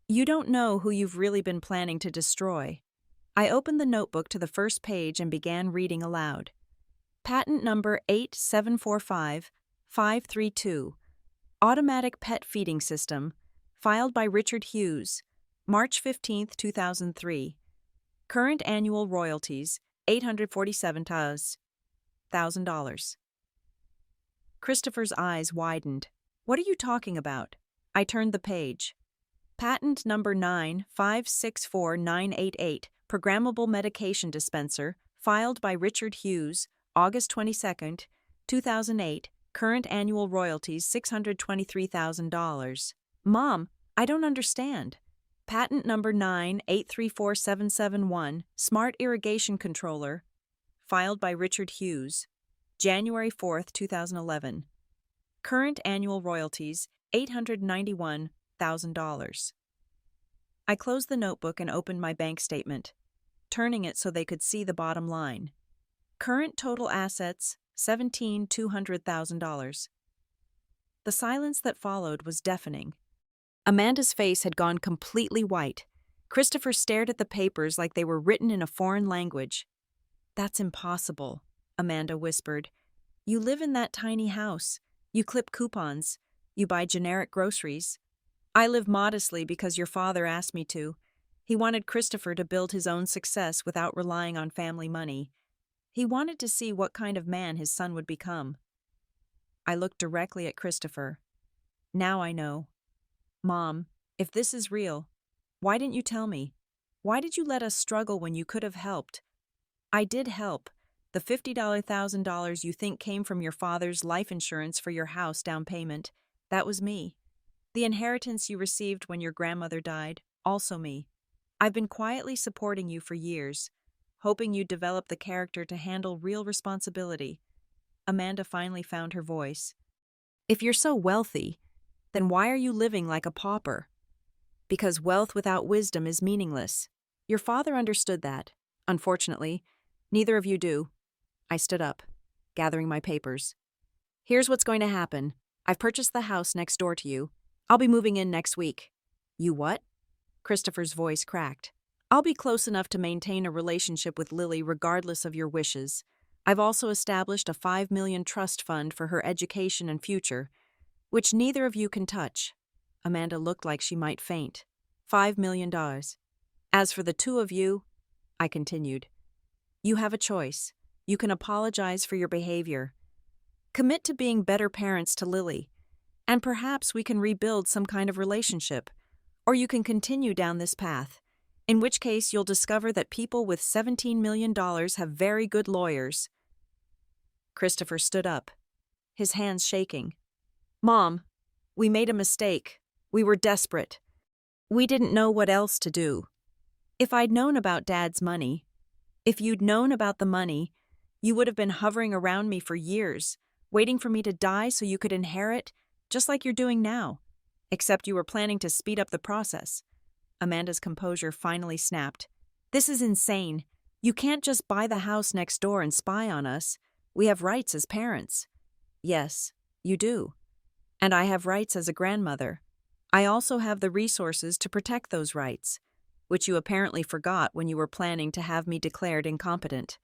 You don't know who you've really been planning to destroy. I opened the notebook to the first page and began reading aloud. Patent number 8745532. Automatic Pet Feeding System, filed by Richard Hughes, March 15, 2003. Current annual royalties, $847,000. Christopher's eyes widened. What are you talking about? I turned the page. Patent number 9564988, Programmable Medication Dispenser, filed by Richard Hughes, August 22, 2008. Current annual royalties, $623,000. Mom, I don't understand. Patent number 9834771, Smart Irrigation Controller, filed by Richard Hughes, January 4, 2011. Current annual royalties, $891,000. I closed the notebook and opened my bank statement, turning it so they could see the bottom line. Current total assets, $17,200,000. The silence that followed was deafening. Amanda's face had gone completely white. Christopher stared at the papers like they were written in a foreign language. That's impossible, Amanda whispered. You live in that tiny house. You clip coupons. You buy generic groceries. I live modestly because your father asked me to. He wanted Christopher to build his own success without relying on family money. He wanted to see what kind of man his son would become. I looked directly at Christopher. Now I know. Mom, if this is real, why didn't you tell me? Why did you let us struggle when you could have helped? I did help. The $50,000 you think came from your father's life insurance for your house down payment, that was me. The inheritance you received when your grandmother died, also me. I've been quietly supporting you for years, hoping you'd develop the character to handle real responsibility. Amanda finally found her voice. If you're so wealthy, then why are you living like a pauper? Because wealth without wisdom is meaningless. Your father understood that. Unfortunately, neither of you do. I stood up, gathering my papers. Here's what's going to happen. I've purchased the house next door to you. I'll be moving in next week. You what? Christopher's voice cracked. I'll be close enough to maintain a relationship with Lily regardless of your wishes. I've also established a $5 million trust fund for her education and future, which neither of you can touch. Amanda looked like she might faint. $5 million. As for the two of you, I continued, you have a choice. You can apologize for your behavior. Commit to being better parents to Lily, and perhaps we can rebuild some kind of relationship. Or you can continue down this path, in which case you'll discover that people with $17 million have very good lawyers. Christopher stood up, his hands shaking. Mom, we made a mistake. We were desperate. We didn't know what else to do. If I'd known about Dad's money, if you'd known about the money, you would have been hovering around me for years, waiting for me to die so you could inherit, just like you're doing now. Except you were planning to speed up the process. Amanda's composure finally snapped. This is insane. You can't just buy the house next door and spy on us. We have rights as parents. Yes, you do. And I have rights as a grandmother. I also have the resources to protect those rights, which you apparently forgot when you were planning to have me declared incompetent.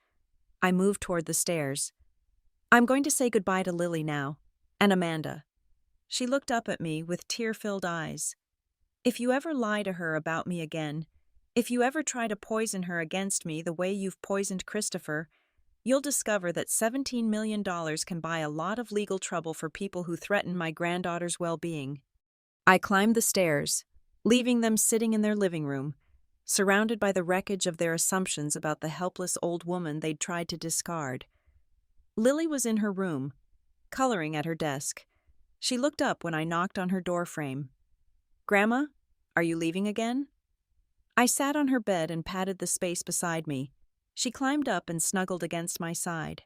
I moved toward the stairs. I'm going to say goodbye to Lily now, and Amanda. She looked up at me with tear-filled eyes. If you ever lie to her about me again, if you ever try to poison her against me the way you've poisoned Christopher, you'll discover that $17 million can buy a lot of legal trouble for people who threaten my granddaughter's well-being. I climbed the stairs, leaving them sitting in their living room, surrounded by the wreckage of their assumptions about the helpless old woman they'd tried to discard. Lily was in her room, coloring at her desk. She looked up when I knocked on her doorframe. Grandma, are you leaving again? I sat on her bed and patted the space beside me. She climbed up and snuggled against my side.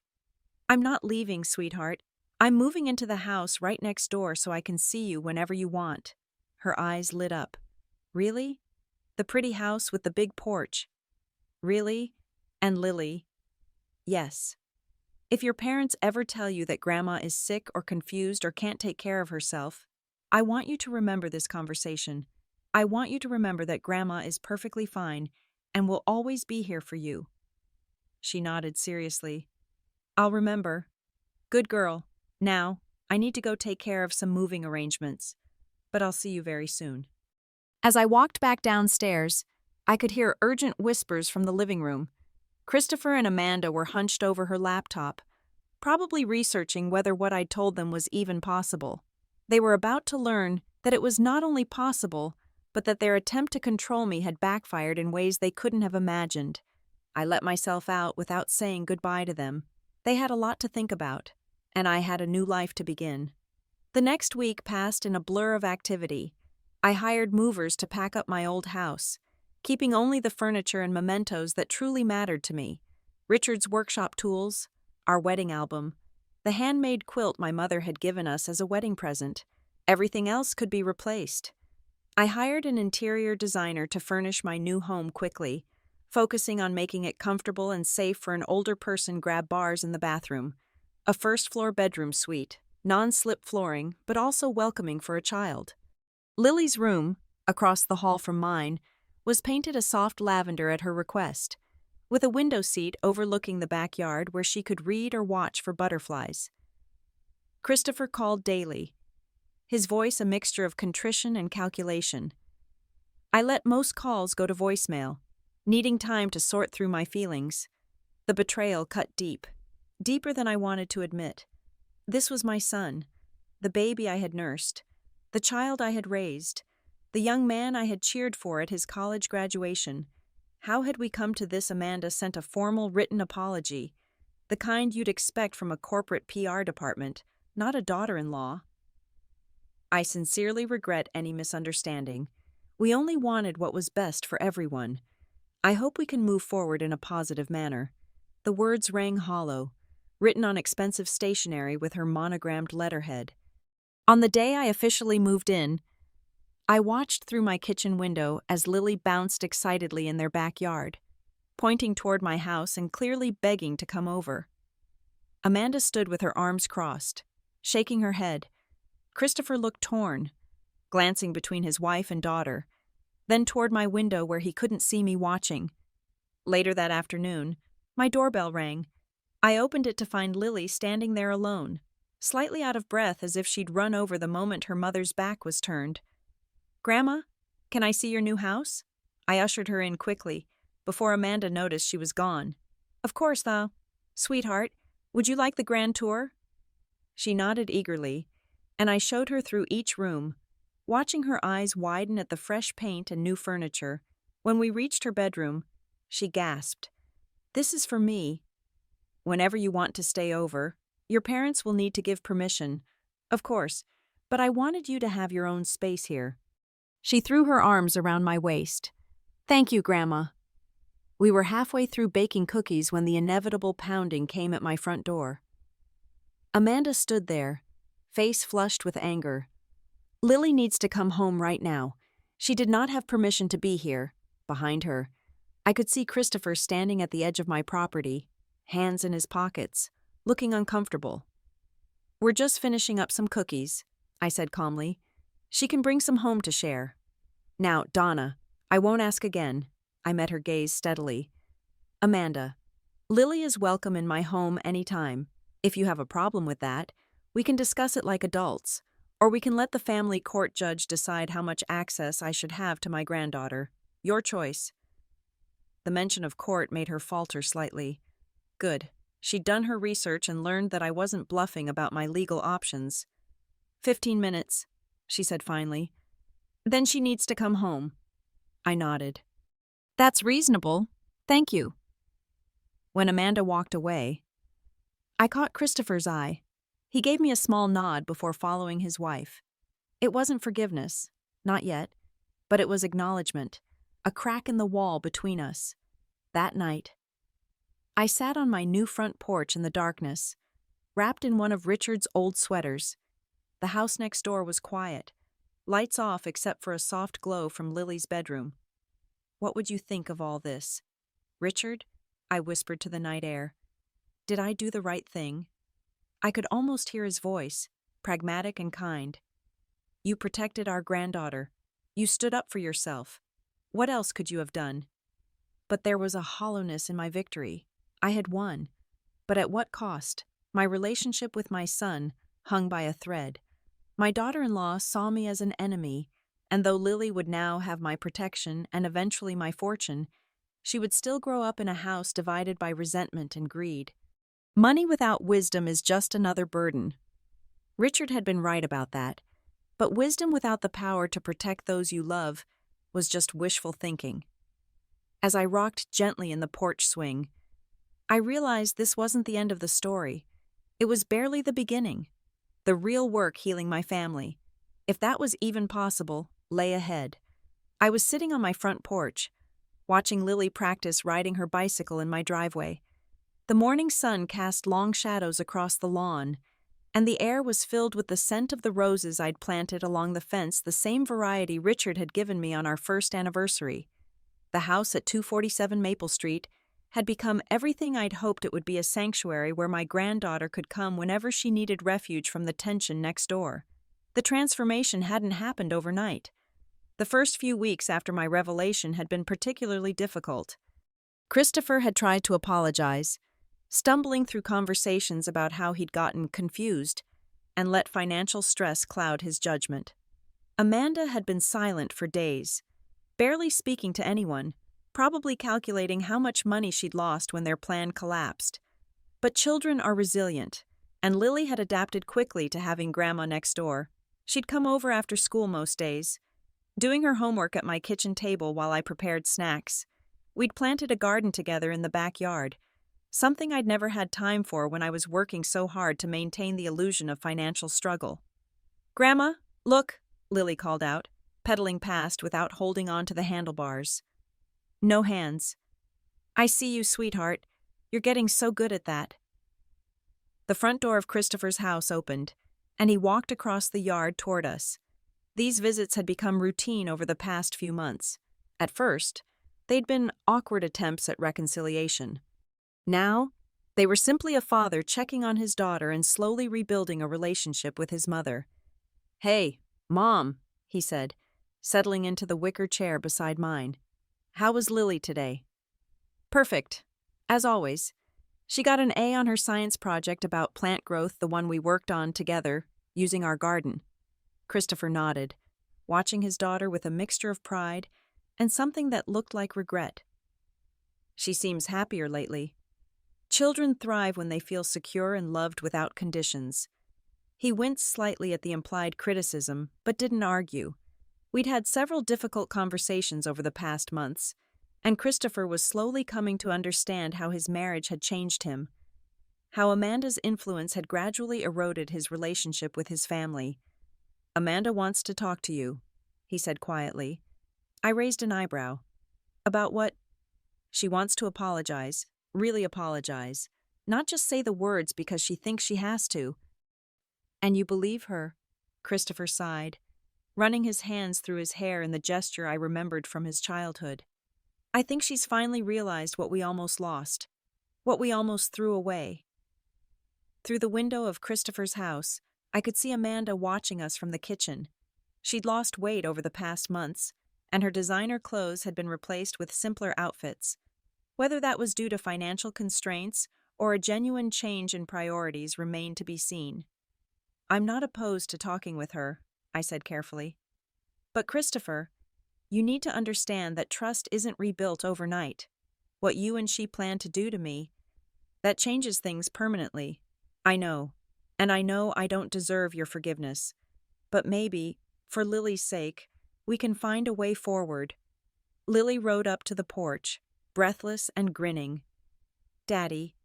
I'm not leaving, sweetheart. I'm moving into the house right next door so I can see you whenever you want. Her eyes lit up. Really? The pretty house with the big porch? Really? And Lily? Yes. If your parents ever tell you that Grandma is sick or confused or can't take care of herself, I want you to remember this conversation. I want you to remember that Grandma is perfectly fine and will always be here for you. She nodded seriously. I'll remember. Good girl. Now, I need to go take care of some moving arrangements, but I'll see you very soon. As I walked back downstairs, I could hear urgent whispers from the living room. Christopher and Amanda were hunched over her laptop, probably researching whether what I'd told them was even possible. They were about to learn that it was not only possible, but that their attempt to control me had backfired in ways they couldn't have imagined. I let myself out without saying goodbye to them. They had a lot to think about, and I had a new life to begin. The next week passed in a blur of activity. I hired movers to pack up my old house, keeping only the furniture and mementos that truly mattered to me. Richard's workshop tools, our wedding album, the handmade quilt my mother had given us as a wedding present. Everything else could be replaced. I hired an interior designer to furnish my new home quickly, focusing on making it comfortable and safe for an older person grab bars in the bathroom. A first-floor bedroom suite, non-slip flooring, but also welcoming for a child. Lily's room, across the hall from mine, was painted a soft lavender at her request, with a window seat overlooking the backyard where she could read or watch for butterflies. Christopher called daily, his voice a mixture of contrition and calculation. I let most calls go to voicemail, needing time to sort through my feelings. The betrayal cut deep, deeper than I wanted to admit. This was my son, the baby I had nursed, the child I had raised, the young man I had cheered for at his college graduation. How had we come to this? Amanda sent a formal written apology, the kind you'd expect from a corporate PR department, not a daughter-in-law. I sincerely regret any misunderstanding. We only wanted what was best for everyone. I hope we can move forward in a positive manner. The words rang hollow, written on expensive stationery with her monogrammed letterhead. On the day I officially moved in, I watched through my kitchen window as Lily bounced excitedly in their backyard, pointing toward my house and clearly begging to come over. Amanda stood with her arms crossed, shaking her head. Christopher looked torn, glancing between his wife and daughter, then toward my window where he couldn't see me watching. Later that afternoon, my doorbell rang. I opened it to find Lily standing there alone, slightly out of breath as if she'd run over the moment her mother's back was turned. Grandma, can I see your new house? I ushered her in quickly, before Amanda noticed she was gone. Of course, though. Sweetheart, would you like the grand tour? She nodded eagerly, and I showed her through each room, watching her eyes widen at the fresh paint and new furniture. When we reached her bedroom, she gasped. This is for me. Whenever you want to stay over, your parents will need to give permission. Of course, but I wanted you to have your own space here. She threw her arms around my waist. Thank you, Grandma. We were halfway through baking cookies when the inevitable pounding came at my front door. Amanda stood there, face flushed with anger. Lily needs to come home right now. She did not have permission to be here. Behind her, I could see Christopher standing at the edge of my property, hands in his pockets, looking uncomfortable. We're just finishing up some cookies, I said calmly. She can bring some home to share. Now, Donna, I won't ask again. I met her gaze steadily. Amanda, Lily is welcome in my home anytime. If you have a problem with that, we can discuss it like adults, or we can let the family court judge decide how much access I should have to my granddaughter. Your choice. The mention of court made her falter slightly. Good. She'd done her research and learned that I wasn't bluffing about my legal options. 15 minutes, she said finally. Then she needs to come home. I nodded. That's reasonable. Thank you. When Amanda walked away, I caught Christopher's eye. He gave me a small nod before following his wife. It wasn't forgiveness, not yet, but it was acknowledgement. a crack in the wall between us. That night, I sat on my new front porch in the darkness, wrapped in one of Richard's old sweaters. The house next door was quiet, lights off except for a soft glow from Lily's bedroom. "What would you think of all this, Richard?" I whispered to the night air. "Did I do the right thing?" I could almost hear his voice, pragmatic and kind. "You protected our granddaughter. You stood up for yourself. What else could you have done?" But there was a hollowness in my victory. I had won. But at what cost? My relationship with my son hung by a thread. My daughter-in-law saw me as an enemy, and though Lily would now have my protection and eventually my fortune, she would still grow up in a house divided by resentment and greed. Money without wisdom is just another burden. Richard had been right about that, but wisdom without the power to protect those you love was just wishful thinking. As I rocked gently in the porch swing, I realized this wasn't the end of the story. It was barely the beginning. The real work healing my family, if that was even possible, lay ahead. I was sitting on my front porch, watching Lily practice riding her bicycle in my driveway. The morning sun cast long shadows across the lawn, and the air was filled with the scent of the roses I'd planted along the fence, the same variety Richard had given me on our first anniversary. The house at 247 Maple Street had become everything I'd hoped it would be, a sanctuary where my granddaughter could come whenever she needed refuge from the tension next door. The transformation hadn't happened overnight. The first few weeks after my revelation had been particularly difficult. Christopher had tried to apologize, stumbling through conversations about how he'd gotten confused and let financial stress cloud his judgment. Amanda had been silent for days, barely speaking to anyone, probably calculating how much money she'd lost when their plan collapsed. But children are resilient, and Lily had adapted quickly to having Grandma next door. She'd come over after school most days, doing her homework at my kitchen table while I prepared snacks. We'd planted a garden together in the backyard, something I'd never had time for when I was working so hard to maintain the illusion of financial struggle. "Grandma, look," Lily called out, pedaling past without holding on to the handlebars. No hands. "I see you, sweetheart. You're getting so good at that." The front door of Christopher's house opened, and he walked across the yard toward us. These visits had become routine over the past few months. At first, they'd been awkward attempts at reconciliation. Now, they were simply a father checking on his daughter and slowly rebuilding a relationship with his mother. "Hey, Mom," he said, settling into the wicker chair beside mine. "How was Lily today?" "Perfect. As always. She got an A on her science project about plant growth, the one we worked on together, using our garden." Christopher nodded, watching his daughter with a mixture of pride and something that looked like regret. "She seems happier lately." Children thrive when they feel secure and loved without conditions. He winced slightly at the implied criticism, but didn't argue. We'd had several difficult conversations over the past months, and Christopher was slowly coming to understand how his marriage had changed him, how Amanda's influence had gradually eroded his relationship with his family. "Amanda wants to talk to you," he said quietly. I raised an eyebrow. "About what?" "She wants to apologize, really apologize, not just say the words because she thinks she has to." "And you believe her?" Christopher sighed, running his hands through his hair in the gesture I remembered from his childhood. "I think she's finally realized what we almost lost, what we almost threw away." Through the window of Christopher's house, I could see Amanda watching us from the kitchen. She'd lost weight over the past months, and her designer clothes had been replaced with simpler outfits. Whether that was due to financial constraints or a genuine change in priorities remained to be seen. "I'm not opposed to talking with her," I said carefully. "But Christopher, you need to understand that trust isn't rebuilt overnight. What you and she plan to do to me, that changes things permanently. I know, and I know I don't deserve your forgiveness. But maybe, for Lily's sake, we can find a way forward." Lily rode up to the porch, breathless and grinning. "Daddy,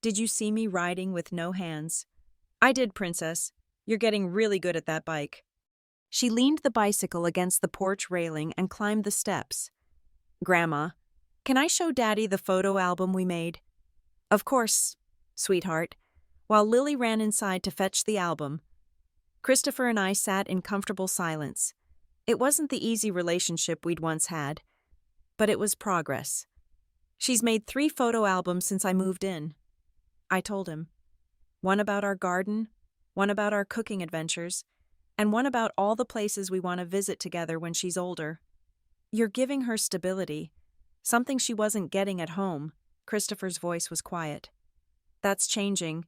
did you see me riding with no hands?" "I did, Princess. You're getting really good at that bike." She leaned the bicycle against the porch railing and climbed the steps. Grandma, can I show Daddy the photo album we made? Of course, sweetheart. While Lily ran inside to fetch the album, Christopher and I sat in comfortable silence. It wasn't the easy relationship we'd once had, but it was progress. She's made 3 photo albums since I moved in, I told him. One about our garden, one about our cooking adventures, and one about all the places we want to visit together when she's older. You're giving her stability, something she wasn't getting at home. Christopher's voice was quiet. That's changing,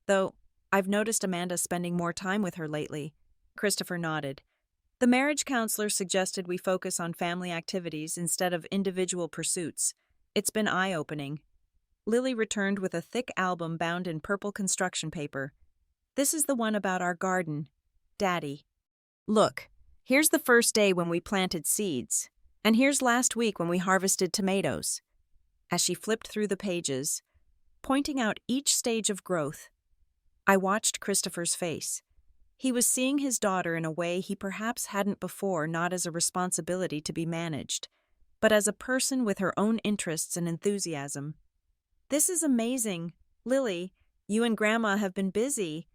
though I've noticed Amanda spending more time with her lately. Christopher nodded. The marriage counselor suggested we focus on family activities instead of individual pursuits. It's been eye-opening. Lily returned with a thick album bound in purple construction paper. This is the one about our garden, Daddy. Look, here's the first day when we planted seeds, and here's last week when we harvested tomatoes. As she flipped through the pages, pointing out each stage of growth, I watched Christopher's face. He was seeing his daughter in a way he perhaps hadn't before, not as a responsibility to be managed, but as a person with her own interests and enthusiasm. This is amazing. Lily, you and Grandma have been busy.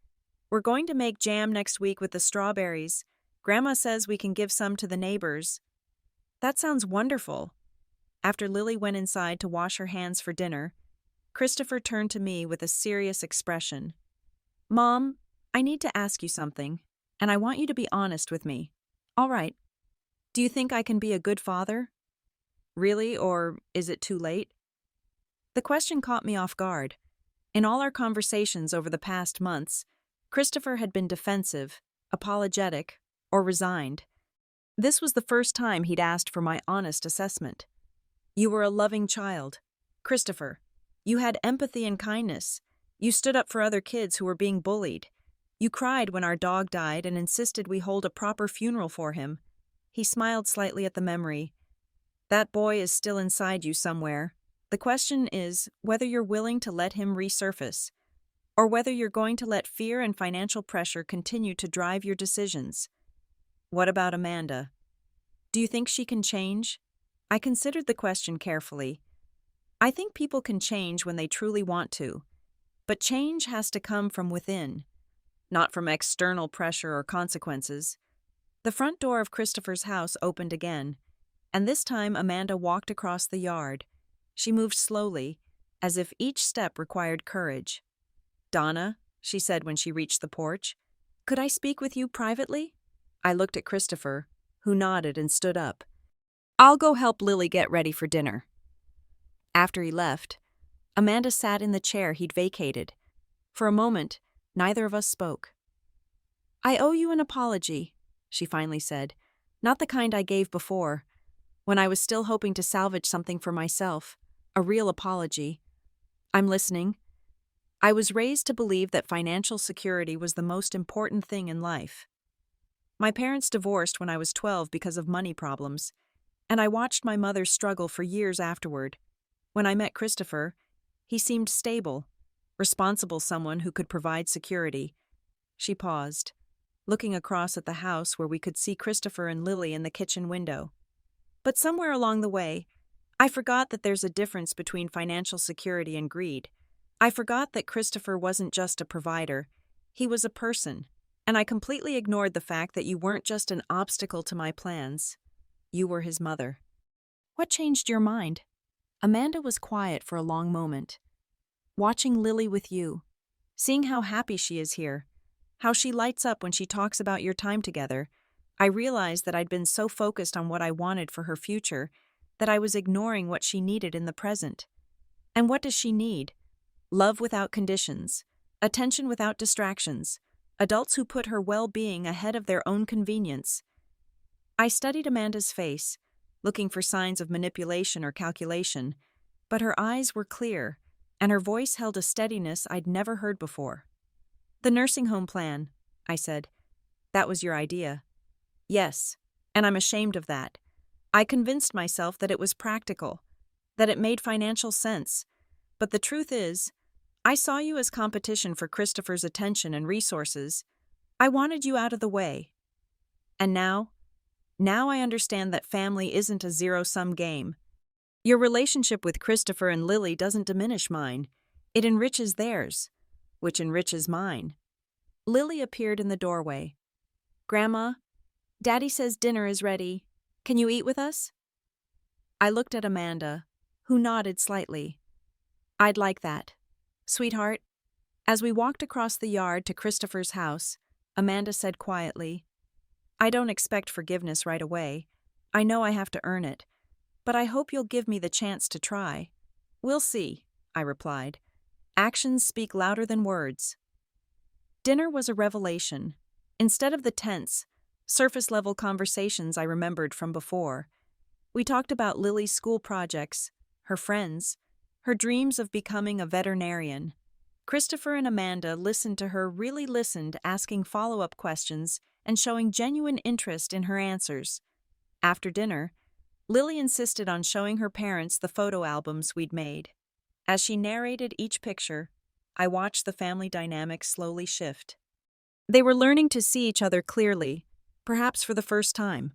We're going to make jam next week with the strawberries. Grandma says we can give some to the neighbors. That sounds wonderful. After Lily went inside to wash her hands for dinner, Christopher turned to me with a serious expression. Mom, I need to ask you something, and I want you to be honest with me. All right. Do you think I can be a good father? Really, or is it too late? The question caught me off guard. In all our conversations over the past months, Christopher had been defensive, apologetic, or resigned. This was the first time he'd asked for my honest assessment. You were a loving child. Christopher, you had empathy and kindness. You stood up for other kids who were being bullied. You cried when our dog died and insisted we hold a proper funeral for him. He smiled slightly at the memory. That boy is still inside you somewhere. The question is whether you're willing to let him resurface, or whether you're going to let fear and financial pressure continue to drive your decisions. What about Amanda? Do you think she can change? I considered the question carefully. I think people can change when they truly want to, but change has to come from within, not from external pressure or consequences. The front door of Christopher's house opened again, and this time Amanda walked across the yard. She moved slowly, as if each step required courage. Donna, she said when she reached the porch, could I speak with you privately? I looked at Christopher, who nodded and stood up. I'll go help Lily get ready for dinner. After he left, Amanda sat in the chair he'd vacated. For a moment, neither of us spoke. I owe you an apology, she finally said, not the kind I gave before, when I was still hoping to salvage something for myself. A real apology. I'm listening. I was raised to believe that financial security was the most important thing in life. My parents divorced when I was 12 because of money problems, and I watched my mother struggle for years afterward. When I met Christopher, he seemed stable, responsible, someone who could provide security. She paused, looking across at the house where we could see Christopher and Lily in the kitchen window. But somewhere along the way, I forgot that there's a difference between financial security and greed. I forgot that Christopher wasn't just a provider. He was a person, and I completely ignored the fact that you weren't just an obstacle to my plans. You were his mother. What changed your mind? Amanda was quiet for a long moment. Watching Lily with you, seeing how happy she is here, how she lights up when she talks about your time together, I realized that I'd been so focused on what I wanted for her future that I was ignoring what she needed in the present. And what does she need? Love without conditions, attention without distractions, adults who put her well-being ahead of their own convenience. I studied Amanda's face, looking for signs of manipulation or calculation, but her eyes were clear, and her voice held a steadiness I'd never heard before. The nursing home plan, I said. That was your idea. Yes, and I'm ashamed of that. I convinced myself that it was practical, that it made financial sense. But the truth is, I saw you as competition for Christopher's attention and resources. I wanted you out of the way. And now I understand that family isn't a zero-sum game. Your relationship with Christopher and Lily doesn't diminish mine. It enriches theirs, which enriches mine. Lily appeared in the doorway. Grandma, Daddy says dinner is ready. Can you eat with us? I looked at Amanda, who nodded slightly. I'd like that. Sweetheart. As we walked across the yard to Christopher's house, Amanda said quietly, I don't expect forgiveness right away. I know I have to earn it, but I hope you'll give me the chance to try. We'll see, I replied. Actions speak louder than words. Dinner was a revelation. Instead of the tense, surface-level conversations I remembered from before, we talked about Lily's school projects, her friends, her dreams of becoming a veterinarian. Christopher and Amanda listened to her, really listened, asking follow-up questions and showing genuine interest in her answers. After dinner, Lily insisted on showing her parents the photo albums we'd made. As she narrated each picture, I watched the family dynamic slowly shift. They were learning to see each other clearly, perhaps for the first time.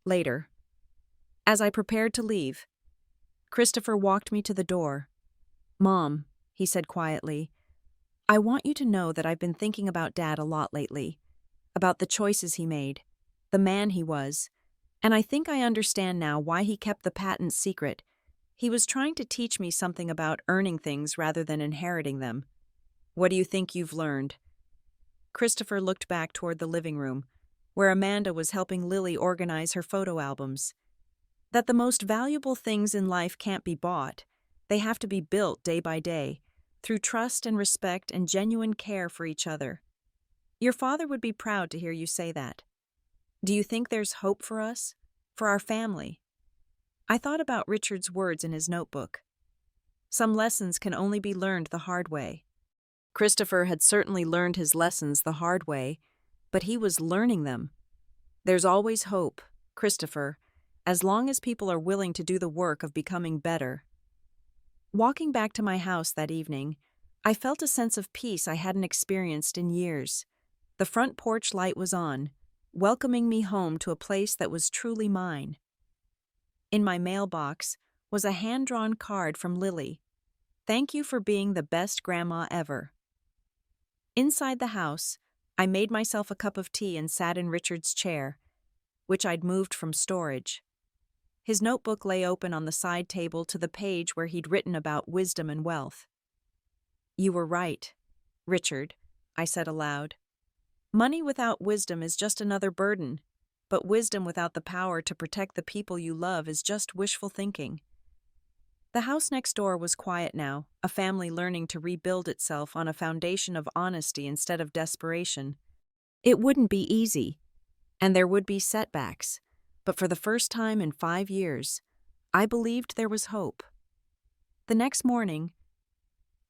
Later, as I prepared to leave, Christopher walked me to the door. Mom, he said quietly, I want you to know that I've been thinking about Dad a lot lately, about the choices he made, the man he was, and I think I understand now why he kept the patent secret. He was trying to teach me something about earning things rather than inheriting them. What do you think you've learned? Christopher looked back toward the living room, where Amanda was helping Lily organize her photo albums. That the most valuable things in life can't be bought. They have to be built day by day, through trust and respect and genuine care for each other. Your father would be proud to hear you say that. Do you think there's hope for us? For our family? I thought about Richard's words in his notebook. Some lessons can only be learned the hard way. Christopher had certainly learned his lessons the hard way, but he was learning them. There's always hope, Christopher, as long as people are willing to do the work of becoming better. Walking back to my house that evening, I felt a sense of peace I hadn't experienced in years. The front porch light was on, welcoming me home to a place that was truly mine. In my mailbox was a hand-drawn card from Lily. Thank you for being the best grandma ever. Inside the house, I made myself a cup of tea and sat in Richard's chair, which I'd moved from storage. His notebook lay open on the side table to the page where he'd written about wisdom and wealth. You were right, Richard, I said aloud. Money without wisdom is just another burden, but wisdom without the power to protect the people you love is just wishful thinking. The house next door was quiet now, a family learning to rebuild itself on a foundation of honesty instead of desperation. It wouldn't be easy, and there would be setbacks, but for the first time in 5 years, I believed there was hope. The next morning,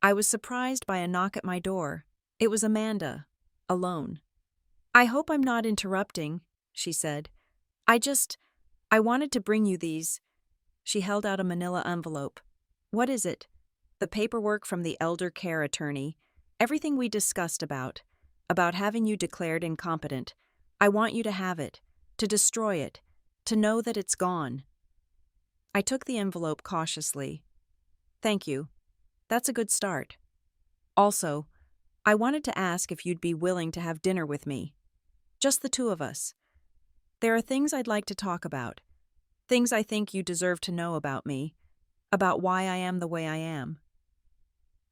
I was surprised by a knock at my door. It was Amanda, alone. I hope I'm not interrupting, she said. I wanted to bring you these. She held out a manila envelope. What is it? The paperwork from the elder care attorney. Everything we discussed about having you declared incompetent. I want you to have it, to destroy it, to know that it's gone. I took the envelope cautiously. Thank you. That's a good start. Also, I wanted to ask if you'd be willing to have dinner with me. Just the two of us. There are things I'd like to talk about. Things I think you deserve to know about me, about why I am the way I am.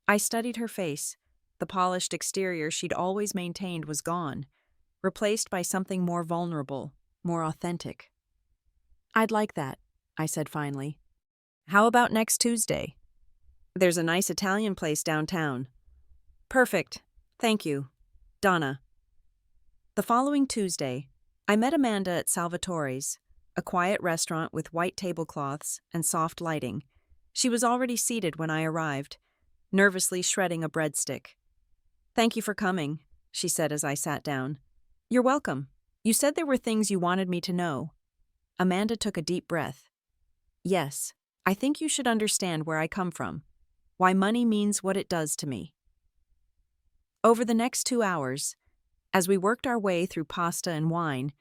I studied her face. The polished exterior she'd always maintained was gone, replaced by something more vulnerable, more authentic. I'd like that, I said finally. How about next Tuesday? There's a nice Italian place downtown. Perfect. Thank you. Donna. The following Tuesday, I met Amanda at Salvatore's, a quiet restaurant with white tablecloths and soft lighting. She was already seated when I arrived, nervously shredding a breadstick. Thank you for coming, she said as I sat down. You're welcome. You said there were things you wanted me to know. Amanda took a deep breath. Yes, I think you should understand where I come from, why money means what it does to me. Over the next 2 hours, as we worked our way through pasta and wine,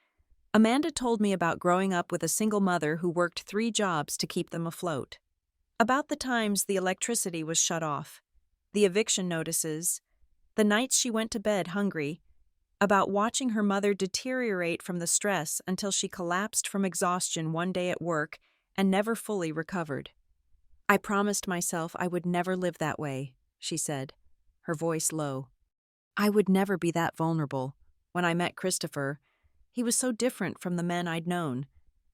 Amanda told me about growing up with a single mother who worked 3 jobs to keep them afloat. About the times the electricity was shut off, the eviction notices, the nights she went to bed hungry, about watching her mother deteriorate from the stress until she collapsed from exhaustion one day at work and never fully recovered. "I promised myself I would never live that way," she said, her voice low. "I would never be that vulnerable. When I met Christopher, he was so different from the men I'd known.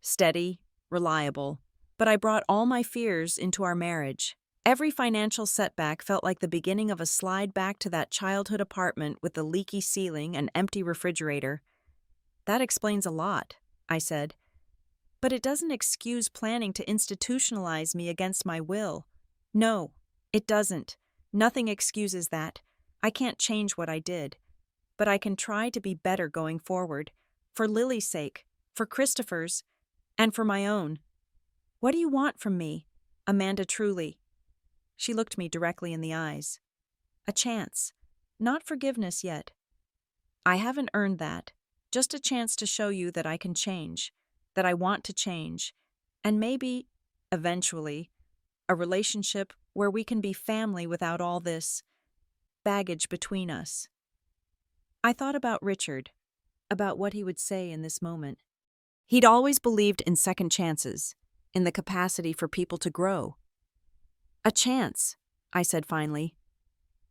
Steady, reliable. But I brought all my fears into our marriage. Every financial setback felt like the beginning of a slide back to that childhood apartment with the leaky ceiling and empty refrigerator." "That explains a lot," I said. "But it doesn't excuse planning to institutionalize me against my will." "No, it doesn't. Nothing excuses that. I can't change what I did. But I can try to be better going forward. For Lily's sake, for Christopher's, and for my own." "What do you want from me, Amanda truly?" She looked me directly in the eyes. "A chance. Not forgiveness yet. I haven't earned that. Just a chance to show you that I can change, that I want to change, and maybe, eventually, a relationship where we can be family without all this baggage between us." I thought about Richard, about what he would say in this moment. He'd always believed in second chances, in the capacity for people to grow. "A chance," I said finally.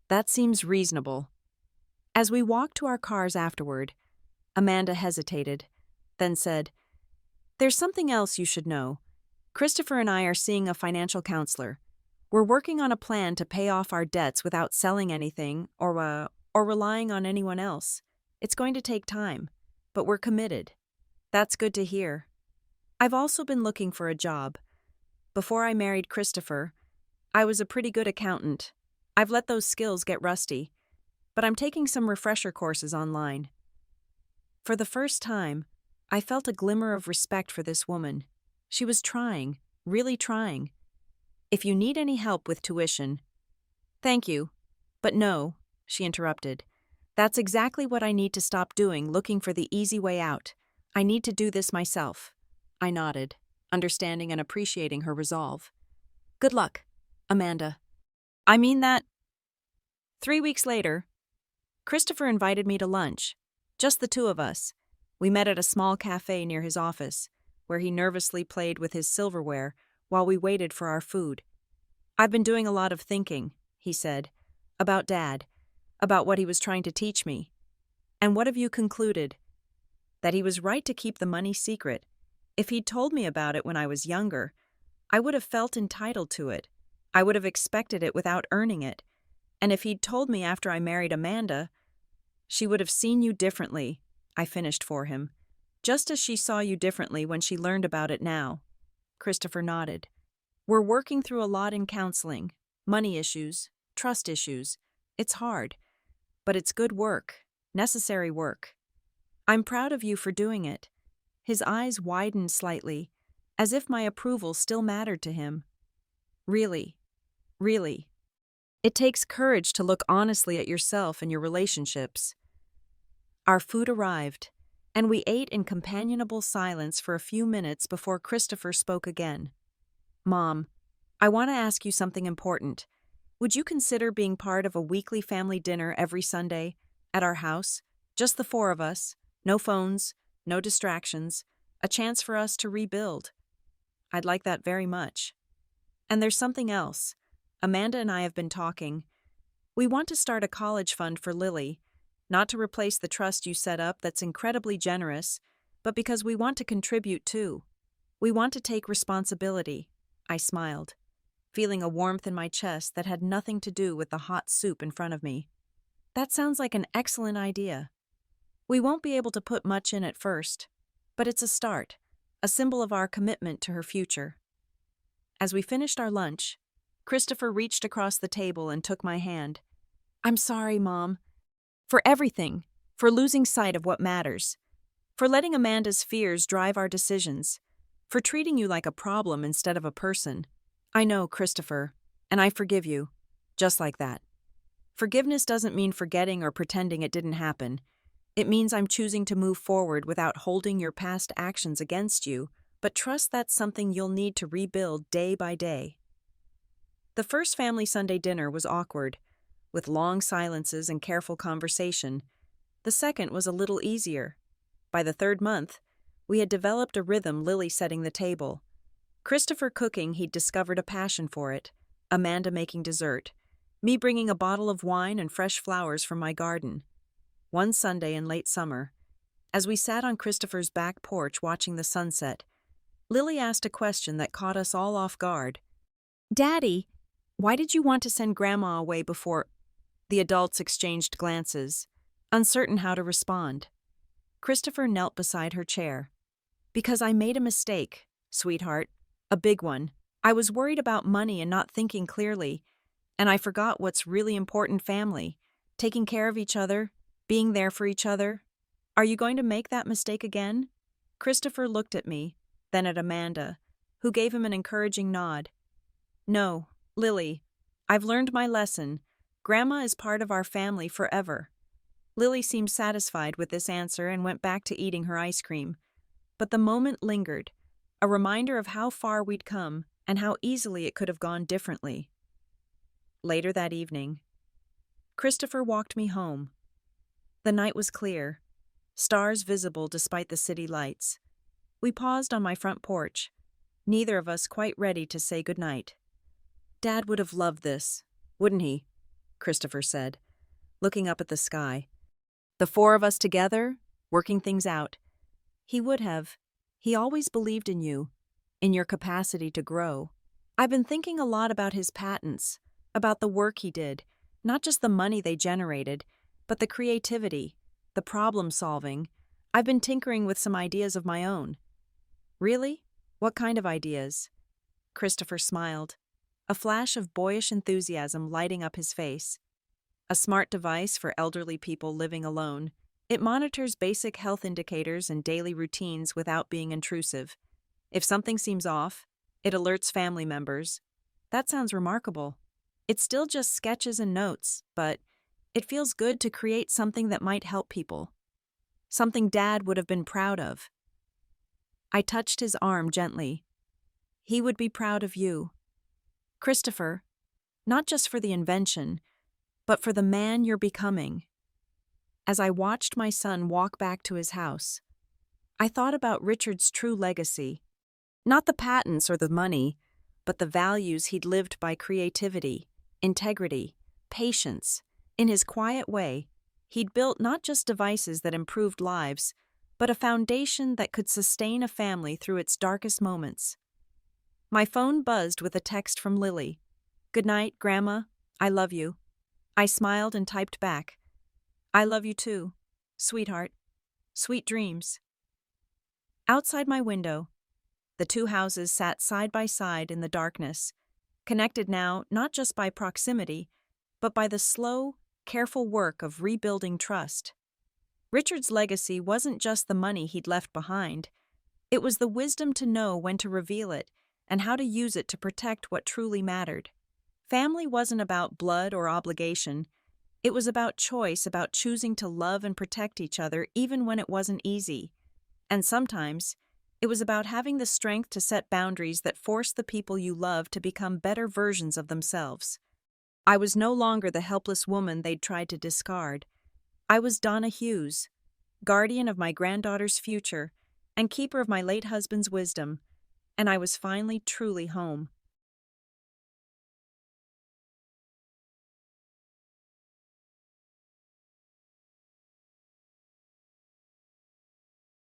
"That seems reasonable." As we walked to our cars afterward, Amanda hesitated, then said, "There's something else you should know. Christopher and I are seeing a financial counselor. We're working on a plan to pay off our debts without selling anything or relying on anyone else. It's going to take time, but we're committed." "That's good to hear." "I've also been looking for a job. Before I married Christopher, I was a pretty good accountant. I've let those skills get rusty, but I'm taking some refresher courses online." For the first time, I felt a glimmer of respect for this woman. She was trying, really trying. "If you need any help with tuition—" "Thank you, but no," she interrupted. "That's exactly what I need to stop doing, looking for the easy way out. I need to do this myself." I nodded, understanding and appreciating her resolve. "Good luck, Amanda." "I mean that." 3 weeks later, Christopher invited me to lunch. Just the 2 of us. We met at a small cafe near his office, where he nervously played with his silverware while we waited for our food. "I've been doing a lot of thinking," he said, "about Dad, about what he was trying to teach me. And what have you concluded?" "That he was right to keep the money secret. If he'd told me about it when I was younger, I would have felt entitled to it. I would have expected it without earning it. And if he'd told me after I married Amanda, she would have seen you differently," I finished for him. "Just as she saw you differently when she learned about it now." Christopher nodded. "We're working through a lot in counseling. Money issues, trust issues. It's hard. But it's good work, necessary work. I'm proud of you for doing it." His eyes widened slightly, as if my approval still mattered to him. "Really, really. It takes courage to look honestly at yourself and your relationships." Our food arrived, and we ate in companionable silence for a few minutes before Christopher spoke again. "Mom, I want to ask you something important. Would you consider being part of a weekly family dinner every Sunday, at our house? Just the 4 of us, no phones, no distractions, a chance for us to rebuild." "I'd like that very much." "And there's something else. Amanda and I have been talking. We want to start a college fund for Lily, not to replace the trust you set up that's incredibly generous, but because we want to contribute too. We want to take responsibility." I smiled, feeling a warmth in my chest that had nothing to do with the hot soup in front of me. "That sounds like an excellent idea. We won't be able to put much in at first, but it's a start, a symbol of our commitment to her future." As we finished our lunch, Christopher reached across the table and took my hand. "I'm sorry, Mom. For everything, for losing sight of what matters, for letting Amanda's fears drive our decisions, for treating you like a problem instead of a person. I know, Christopher, and I forgive you, just like that. Forgiveness doesn't mean forgetting or pretending it didn't happen. It means I'm choosing to move forward without holding your past actions against you, but trust that's something you'll need to rebuild day by day. The first family Sunday dinner was awkward, with long silences and careful conversation. The second was a little easier. By the third month, we had developed a rhythm, Lily setting the table. Christopher cooking, he'd discovered a passion for it. Amanda making dessert. Me bringing a bottle of wine and fresh flowers from my garden. One Sunday in late summer, as we sat on Christopher's back porch watching the sunset, Lily asked a question that caught us all off guard. "Daddy, why did you want to send Grandma away before—" The adults exchanged glances, uncertain how to respond. Christopher knelt beside her chair. "Because I made a mistake, sweetheart. A big one. I was worried about money and not thinking clearly, and I forgot what's really important: family. Taking care of each other, being there for each other. Are you going to make that mistake again?" Christopher looked at me, then at Amanda, who gave him an encouraging nod. "No, Lily. I've learned my lesson. Grandma is part of our family forever." Lily seemed satisfied with this answer and went back to eating her ice cream. But the moment lingered, a reminder of how far we'd come and how easily it could have gone differently. Later that evening, Christopher walked me home. The night was clear, stars visible despite the city lights. We paused on my front porch, neither of us quite ready to say goodnight. "Dad would have loved this, wouldn't he?" Christopher said, looking up at the sky. "The four of us together, working things out. He would have. He always believed in you, in your capacity to grow. I've been thinking a lot about his patents, about the work he did, not just the money they generated, but the creativity, the problem solving. I've been tinkering with some ideas of my own." "Really? What kind of ideas?" Christopher smiled, a flash of boyish enthusiasm lighting up his face. "A smart device for elderly people living alone. It monitors basic health indicators and daily routines without being intrusive. If something seems off, it alerts family members." "That sounds remarkable." "It's still just sketches and notes, but it feels good to create something that might help people. Something Dad would have been proud of." I touched his arm gently. "He would be proud of you, Christopher, not just for the invention, but for the man you're becoming." As I watched my son walk back to his house, I thought about Richard's true legacy. Not the patents or the money, but the values he'd lived by: creativity, integrity, patience. In his quiet way, he'd built not just devices that improved lives, but a foundation that could sustain a family through its darkest moments. My phone buzzed with a text from Lily. "Good night, Grandma. I love you." I smiled and typed back, "I love you too, sweetheart. Sweet dreams." Outside my window, the two houses sat side by side in the darkness, connected now not just by proximity, but by the slow, careful work of rebuilding trust. Richard's legacy wasn't just the money he'd left behind. It was the wisdom to know when to reveal it and how to use it to protect what truly mattered. Family wasn't about blood or obligation. It was about choice, about choosing to love and protect each other even when it wasn't easy. And sometimes, it was about having the strength to set boundaries that forced the people you love to become better versions of themselves. I was no longer the helpless woman they'd tried to discard. I was Donna Hughes, guardian of my granddaughter's future and keeper of my late husband's wisdom, and I was finally truly home.